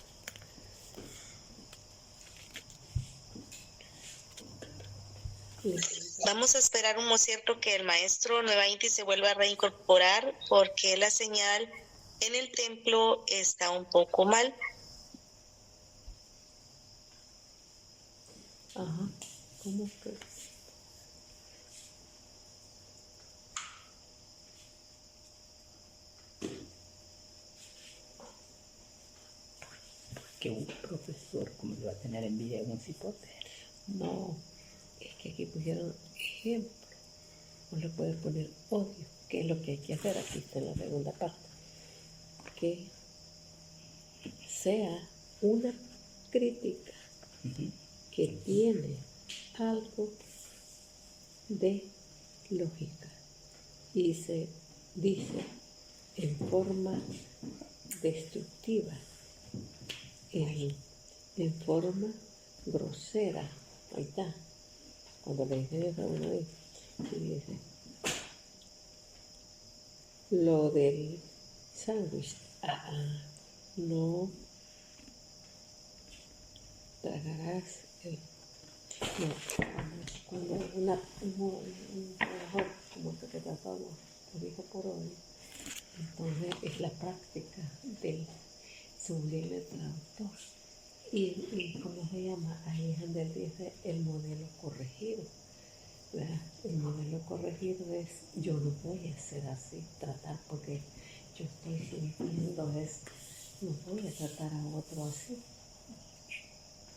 Vamos a esperar un mocierto que el maestro Nueva Inti se vuelva a reincorporar porque la señal en el templo está un poco mal. Ajá, ¿cómo que? Que un profesor, como le va a tener envidia a un cipote. No, es que aquí pusieron ejemplo. No le puedes poner odio, que es lo que hay que hacer. Aquí está en la segunda parte. Que sea una crítica que tiene algo de lógica y se dice en forma destructiva, en forma grosera. Ahí está. Cuando le dicen eso a uno dice, y dice lo del sándwich, no tragarás el, no, cuando un trabajador como que te tratamos, lo dijo por hoy, entonces es la práctica del sublime traductor. Y ¿cómo se llama? Ahí es donde dice el modelo corregido. ¿Verdad? El modelo corregido es, yo no voy a ser así, tratar, porque yo estoy sintiendo esto, no voy a tratar a otro así.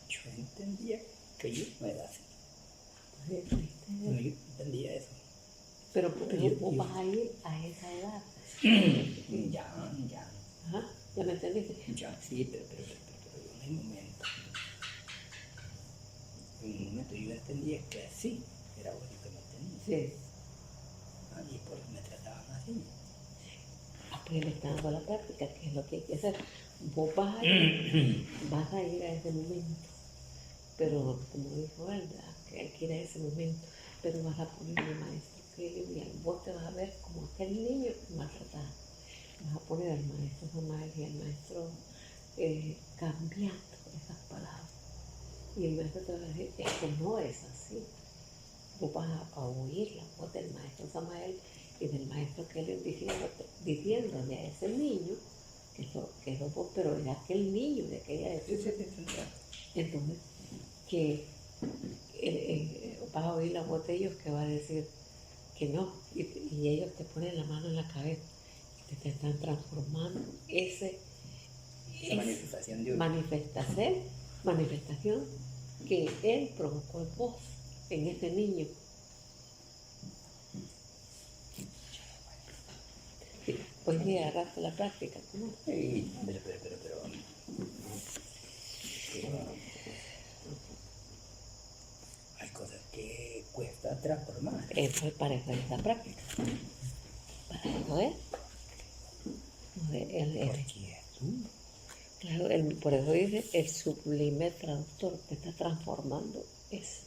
Yo entendía que yo no era así. Sí, No, yo entendía eso. pero yo- vos vas a ir a esa edad. Ya, Ajá, ¿ya me entendiste? ya, sí, pero en un momento. En un momento yo entendía que así era vos que me entendías. Sí. Ah, y por eso me trataban así. Ah, pues le está dando la práctica, que es lo que hay que hacer. Vos vas a ir a ese momento, pero como dijo él, ¿verdad? Que hay que ir a ese momento, pero vas a poner al maestro que vos te vas a ver como aquel niño maltratado. Vas a poner al maestro Samael y al maestro cambiando esas palabras. Y el maestro te va a decir, es que no es así. Vos vas a oír la voz del maestro Samael y del maestro que él es diciéndole a ese niño, que es vos, pero es aquel niño de aquella época. Entonces, que vas a oír la voz de ellos que va a decir que no, y ellos te ponen la mano en la cabeza, te están transformando La manifestación de Dios. manifestación que él provocó en vos, en ese niño. Sí, pues sí, agarraste la práctica, ¿no? Sí, pero hay cosas que cuesta transformar. Eso es para eso es la práctica. Para eso es. Porque tú, Claro, por eso dice, el sublime traductor te está transformando eso.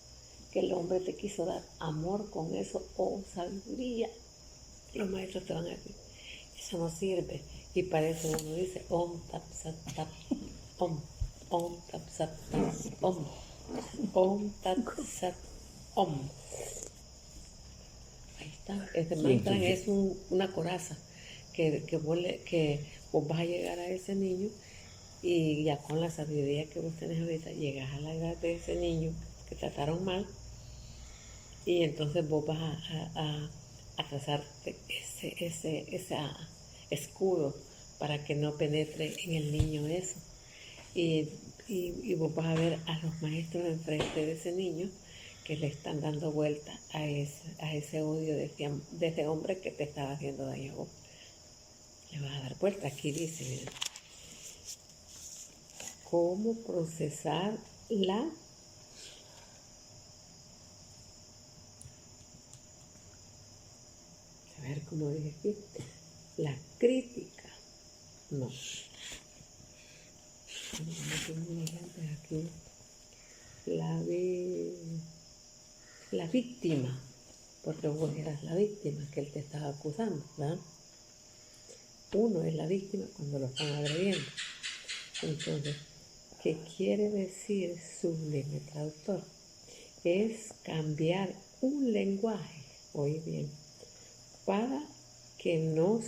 Que el hombre te quiso dar amor con eso o sabiduría. Los maestros te van a decir, eso no sirve. Y para eso uno dice, om tap sat tap, om tap sat tap, om tap sat om. Ahí está. Este Sí, mantra entonces- es una coraza que vos vas a llegar a ese niño y ya con la sabiduría que vos tenés ahorita, llegas a la edad de ese niño que trataron mal y entonces vos vas a trazarte ese escudo para que no penetre en el niño eso. Y vos vas a ver a los maestros enfrente de ese niño que le están dando vuelta a ese odio de ese hombre que te estaba haciendo daño a vos. Le vas a dar vuelta. Aquí dice, miren, cómo procesar a ver cómo dije aquí, la crítica. No tengo un ejemplo aquí. La víctima, porque vos eras la víctima que él te estaba acusando, ¿verdad? Uno es la víctima cuando lo están agrediendo. Entonces, ¿qué quiere decir sublime traductor? Es cambiar un lenguaje, oye bien, para que nos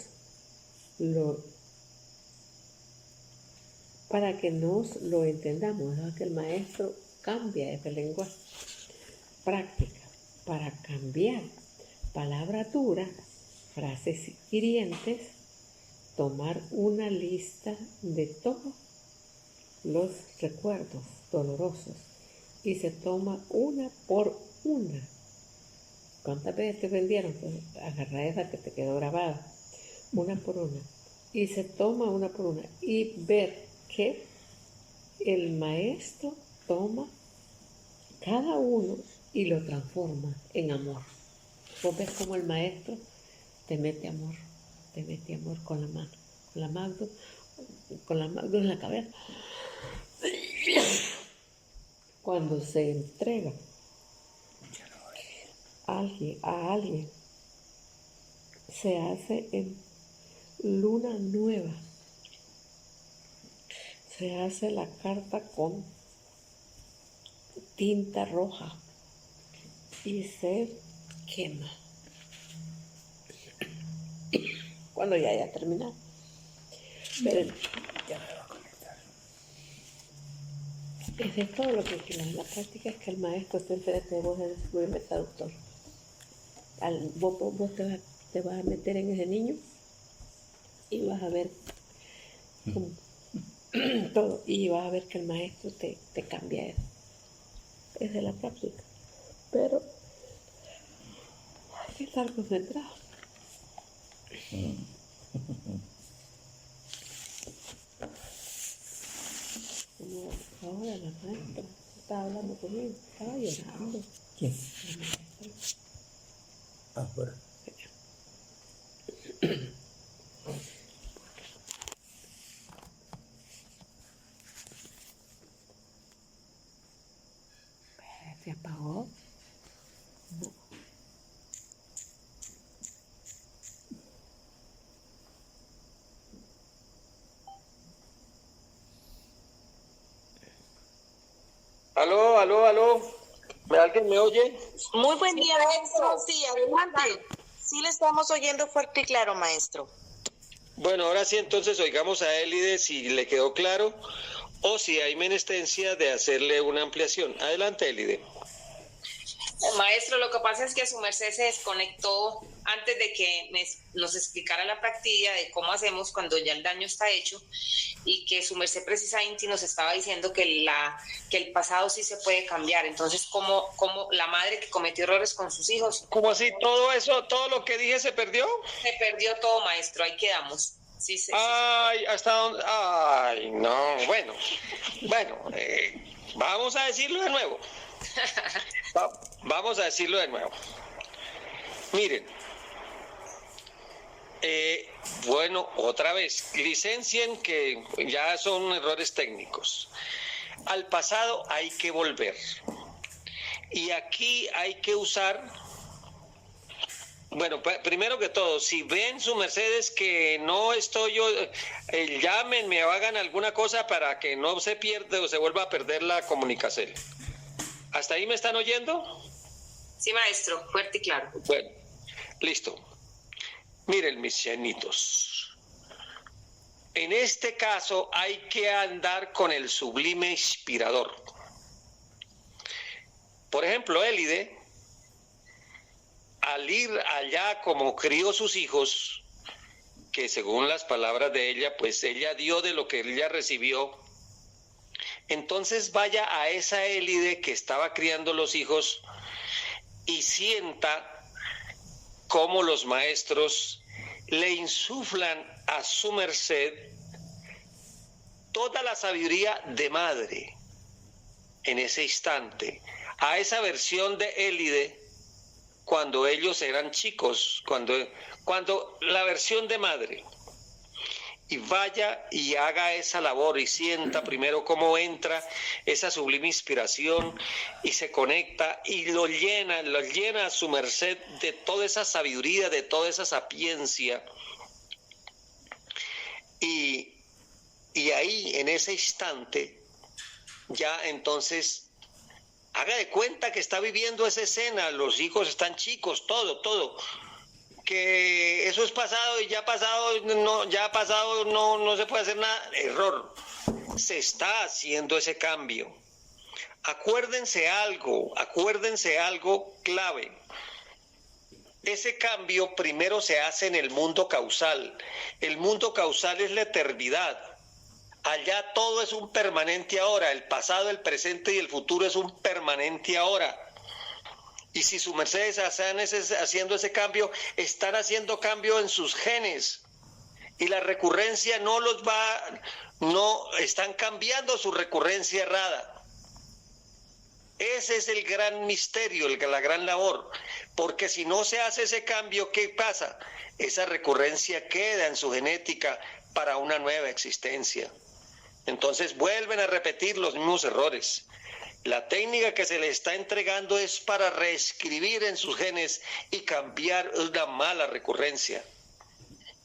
lo entendamos, ¿no? Que el maestro cambia ese lenguaje. Práctica para cambiar palabras duras, frases hirientes, tomar una lista de todos los recuerdos dolorosos y se toma una por una. ¿Cuántas veces te vendieron? Pues agarra esa que te quedó grabada, una por una, y se toma una por una y ver que el maestro toma cada uno y lo transforma en amor. Vos ves como el maestro te mete amor con la mano, con la mano en la cabeza. Cuando se entrega a alguien, se hace en luna nueva. Se hace la carta con tinta roja y se quema. Cuando ya haya terminado. Pero ya me va a conectar. eso es todo lo que la práctica es que el maestro esté enfrente de vos en el sublime traductor. Vos te vas a meter en ese niño y vas a ver cómo, todo, y vas a ver que el maestro te cambia eso. Esa es la práctica. Pero que estar concentrado. Como ahora la maestra estaba hablando conmigo, estaba llorando. ¿Quién? La maestra. Ah, bueno. Se apagó. No. Aló, aló, aló. ¿Alguien me oye? Muy buen día, maestro. Sí, adelante. Sí le estamos oyendo fuerte y claro, maestro. Bueno, ahora sí, entonces oigamos a Élide si le quedó claro o si hay menestencia de hacerle una ampliación. Adelante, Élide. Maestro, lo que pasa es que su merced se desconectó antes de que nos explicara la práctica de cómo hacemos cuando ya el daño está hecho, y que su merced precisamente nos estaba diciendo que el pasado sí se puede cambiar. Entonces, ¿cómo la madre que cometió errores con sus hijos? ¿Cómo así? ¿Todo eso, todo lo que dije se perdió? Se perdió todo, maestro, ahí quedamos. Sí, Ay, ¿hasta dónde? Ay, no, bueno, vamos a decirlo de nuevo. Vamos a decirlo de nuevo. Miren, bueno, otra vez, licencien que ya son errores técnicos. Al pasado hay que volver. Y aquí hay que usar, bueno, primero que todo, si ven su mercedes que no estoy yo, llámenme o hagan alguna cosa para que no se pierda o se vuelva a perder la comunicación. ¿Hasta ahí me están oyendo? Sí, maestro, fuerte y claro. Bueno, listo. Miren, mis chenitos. En este caso hay que andar con el sublime inspirador. Por ejemplo, Élide, al ir allá como crió sus hijos, que según las palabras de ella, pues ella dio de lo que ella recibió. Entonces vaya a esa Élide que estaba criando los hijos y sienta cómo los maestros le insuflan a su merced toda la sabiduría de madre en ese instante, a esa versión de Élide cuando ellos eran chicos, cuando la versión de madre. Y vaya y haga esa labor y sienta primero cómo entra esa sublime inspiración y se conecta y lo llena a su merced de toda esa sabiduría, de toda esa sapiencia. Y ahí, en ese instante, ya entonces haga de cuenta que está viviendo esa escena, los hijos están chicos, todo. Que eso es pasado y ya pasado no se puede hacer nada. Error. Se está haciendo ese cambio. Acuérdense algo clave. Ese cambio primero se hace en el mundo causal. El mundo causal es la eternidad. Allá todo es un permanente ahora. El pasado, el presente y el futuro es un permanente ahora. Y si su mercedes están haciendo ese cambio, están haciendo cambio en sus genes. Y la recurrencia no están cambiando su recurrencia errada. Ese es el gran misterio, la gran labor. Porque si no se hace ese cambio, ¿qué pasa? Esa recurrencia queda en su genética para una nueva existencia. Entonces vuelven a repetir los mismos errores. La técnica que se le está entregando es para reescribir en sus genes y cambiar una mala recurrencia.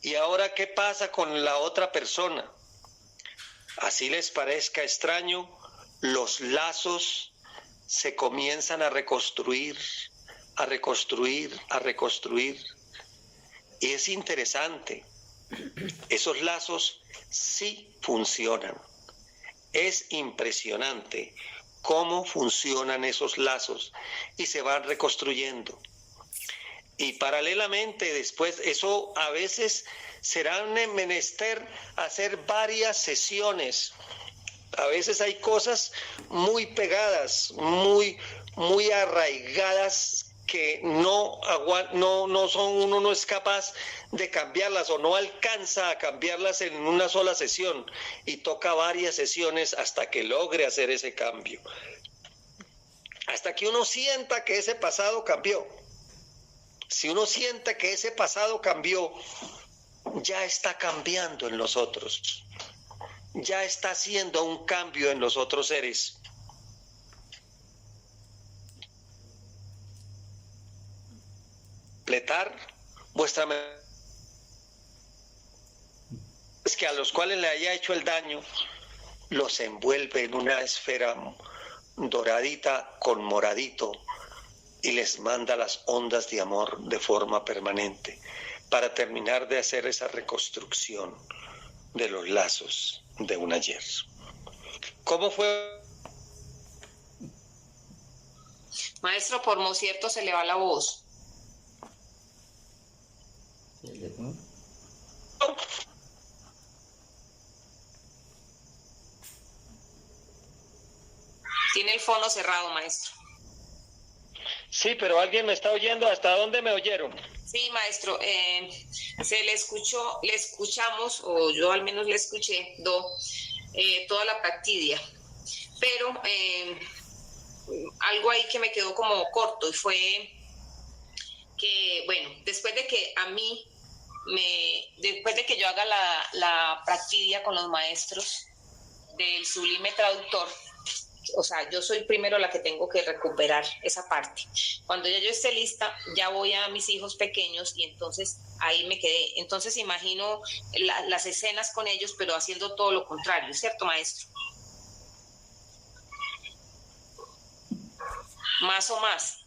¿Y ahora qué pasa con la otra persona? Así les parezca extraño, los lazos se comienzan a reconstruir. Y es interesante, esos lazos sí funcionan. Es impresionante cómo funcionan esos lazos y se van reconstruyendo. Y paralelamente después, eso a veces será menester hacer varias sesiones. A veces hay cosas muy pegadas, muy arraigadas que no son, uno no es capaz de cambiarlas o no alcanza a cambiarlas en una sola sesión y toca varias sesiones hasta que logre hacer ese cambio. Hasta que uno sienta que ese pasado cambió. Si uno siente que ese pasado cambió, ya está cambiando en los otros. Ya está haciendo un cambio en los otros seres. Completar vuestra es que a los cuales le haya hecho el daño los envuelve en una esfera doradita con moradito y les manda las ondas de amor de forma permanente para terminar de hacer esa reconstrucción de los lazos de un ayer. ¿Cómo fue? Maestro, por cierto se le va la voz. Tiene el fono cerrado, maestro. Sí, pero ¿alguien me está oyendo? ¿Hasta dónde me oyeron? Sí, maestro, se le escuchó, le escuchamos, o yo al menos le escuché, toda la practidia, pero algo ahí que me quedó como corto y fue que, bueno, después de que yo haga la practidia con los maestros del sublime traductor, o sea, yo soy primero la que tengo que recuperar esa parte. Cuando ya yo esté lista, ya voy a mis hijos pequeños y entonces ahí me quedé. Entonces imagino las escenas con ellos, pero haciendo todo lo contrario, ¿cierto, maestro? Más o más.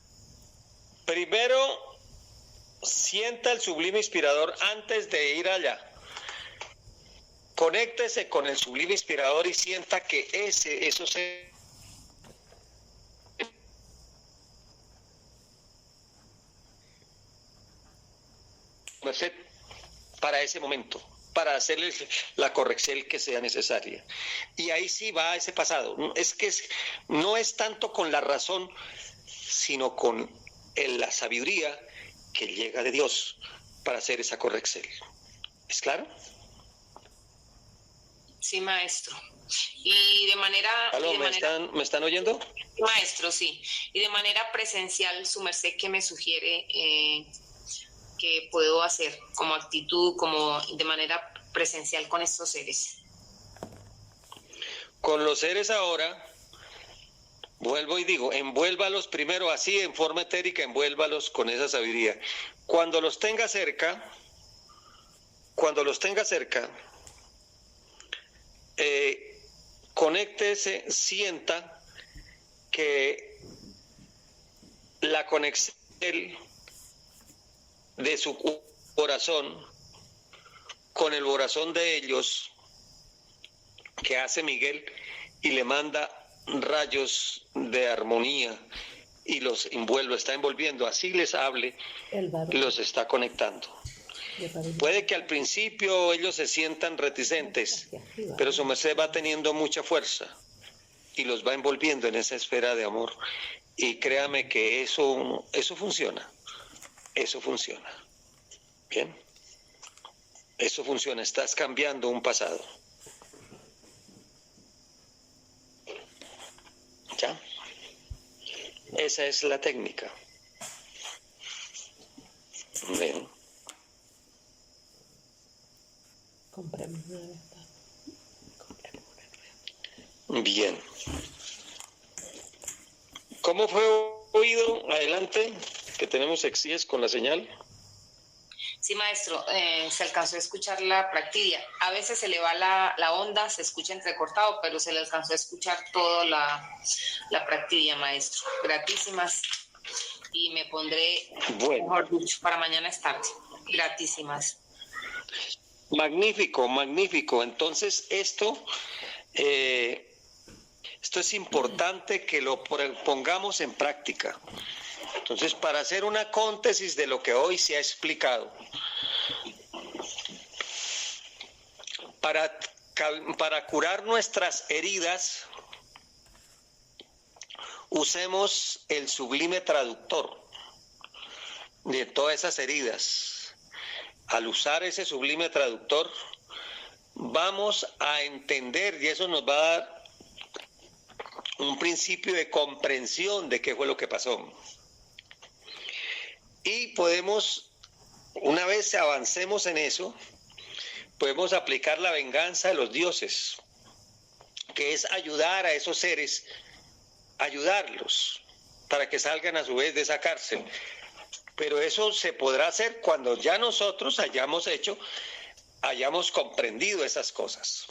Primero, sienta el sublime inspirador antes de ir allá. Conéctese con el sublime inspirador y sienta que eso se... para ese momento, para hacerle la corrección que sea necesaria. Y ahí sí va ese pasado. No es tanto con la razón, sino con la sabiduría que llega de Dios para hacer esa corrección. ¿Es claro? Sí, maestro. Y de manera... ¿Aló, ¿me están oyendo? Maestro, sí. Y de manera presencial, su merced, ¿qué me sugiere que puedo hacer como actitud, como de manera presencial con estos seres? Con los seres ahora, vuelvo y digo, envuélvalos primero así en forma etérica, envuélvalos con esa sabiduría. Cuando los tenga cerca, conéctese, sienta que la conexión de su corazón con el corazón de ellos que hace Miguel y le manda rayos de armonía y los envuelve, está envolviendo, así les hable, los está conectando. Puede que al principio ellos se sientan reticentes, pero su merced va teniendo mucha fuerza y los va envolviendo en esa esfera de amor. Y créame que eso funciona. Eso funciona. Bien. Eso funciona. Estás cambiando un pasado. ¿Ya? Esa es la técnica. Bien. Bien. ¿Cómo fue oído? Adelante, que tenemos exíes con la señal. Sí, maestro, se alcanzó a escuchar la practidia. A veces se le va la onda, se escucha entrecortado, pero se le alcanzó a escuchar toda la practidia, maestro. Gratísimas. Y me pondré, mejor dicho, para mañana es tarde. Gratísimas. Magnífico, magnífico. Entonces, esto es importante que lo pongamos en práctica. Entonces, para hacer una síntesis de lo que hoy se ha explicado, para curar nuestras heridas, usemos el sublime traductor. de todas esas heridas, al usar ese sublime traductor, vamos a entender, y eso nos va a dar un principio de comprensión de qué fue lo que pasó. Y podemos, una vez avancemos en eso, podemos aplicar la venganza de los dioses, que es ayudar a esos seres, ayudarlos para que salgan a su vez de esa cárcel. Pero eso se podrá hacer cuando ya nosotros hayamos comprendido esas cosas.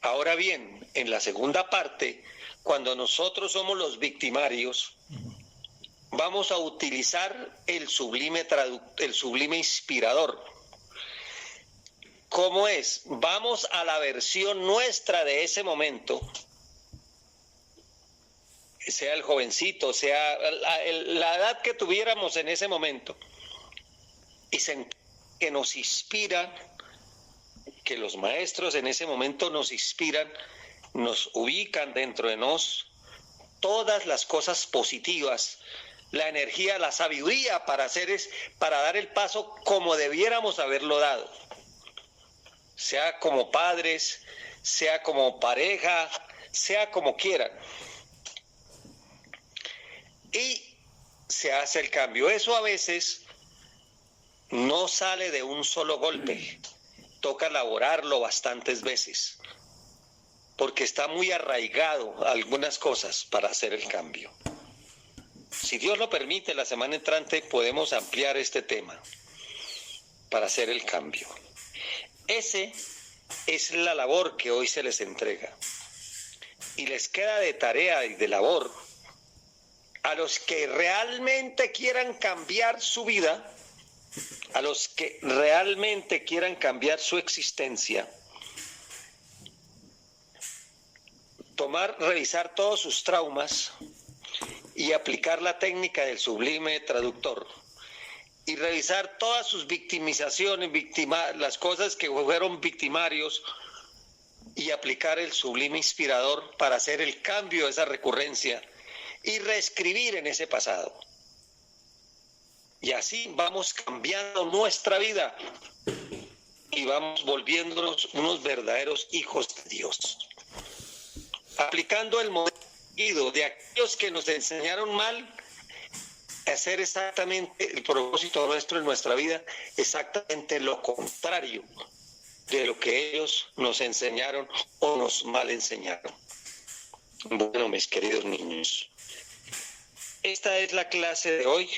Ahora bien, en la segunda parte, cuando nosotros somos los victimarios, vamos a utilizar el sublime inspirador. ¿Cómo es? Vamos a la versión nuestra de ese momento, sea el jovencito, sea la edad que tuviéramos en ese momento, y que nos inspiran, que los maestros en ese momento nos inspiran, nos ubican dentro de nos todas las cosas positivas, la energía, la sabiduría para dar el paso como debiéramos haberlo dado, sea como padres, sea como pareja, sea como quieran. Y se hace el cambio. Eso a veces no sale de un solo golpe, toca elaborarlo bastantes veces, porque está muy arraigado a algunas cosas para hacer el cambio. Si Dios lo permite, la semana entrante podemos ampliar este tema para hacer el cambio. Ese es la labor que hoy se les entrega. Y les queda de tarea y de labor a los que realmente quieran cambiar su vida, a los que realmente quieran cambiar su existencia, revisar todos sus traumas y aplicar la técnica del sublime traductor, y revisar todas sus victimizaciones, las cosas que fueron victimarios, y aplicar el sublime inspirador para hacer el cambio de esa recurrencia y reescribir en ese pasado. Y así vamos cambiando nuestra vida y vamos volviéndonos unos verdaderos hijos de Dios. Aplicando el modelo de aquellos que nos enseñaron mal, hacer exactamente el propósito nuestro en nuestra vida, exactamente lo contrario de lo que ellos nos enseñaron o nos mal enseñaron. Bueno, mis queridos niños, esta es la clase de hoy.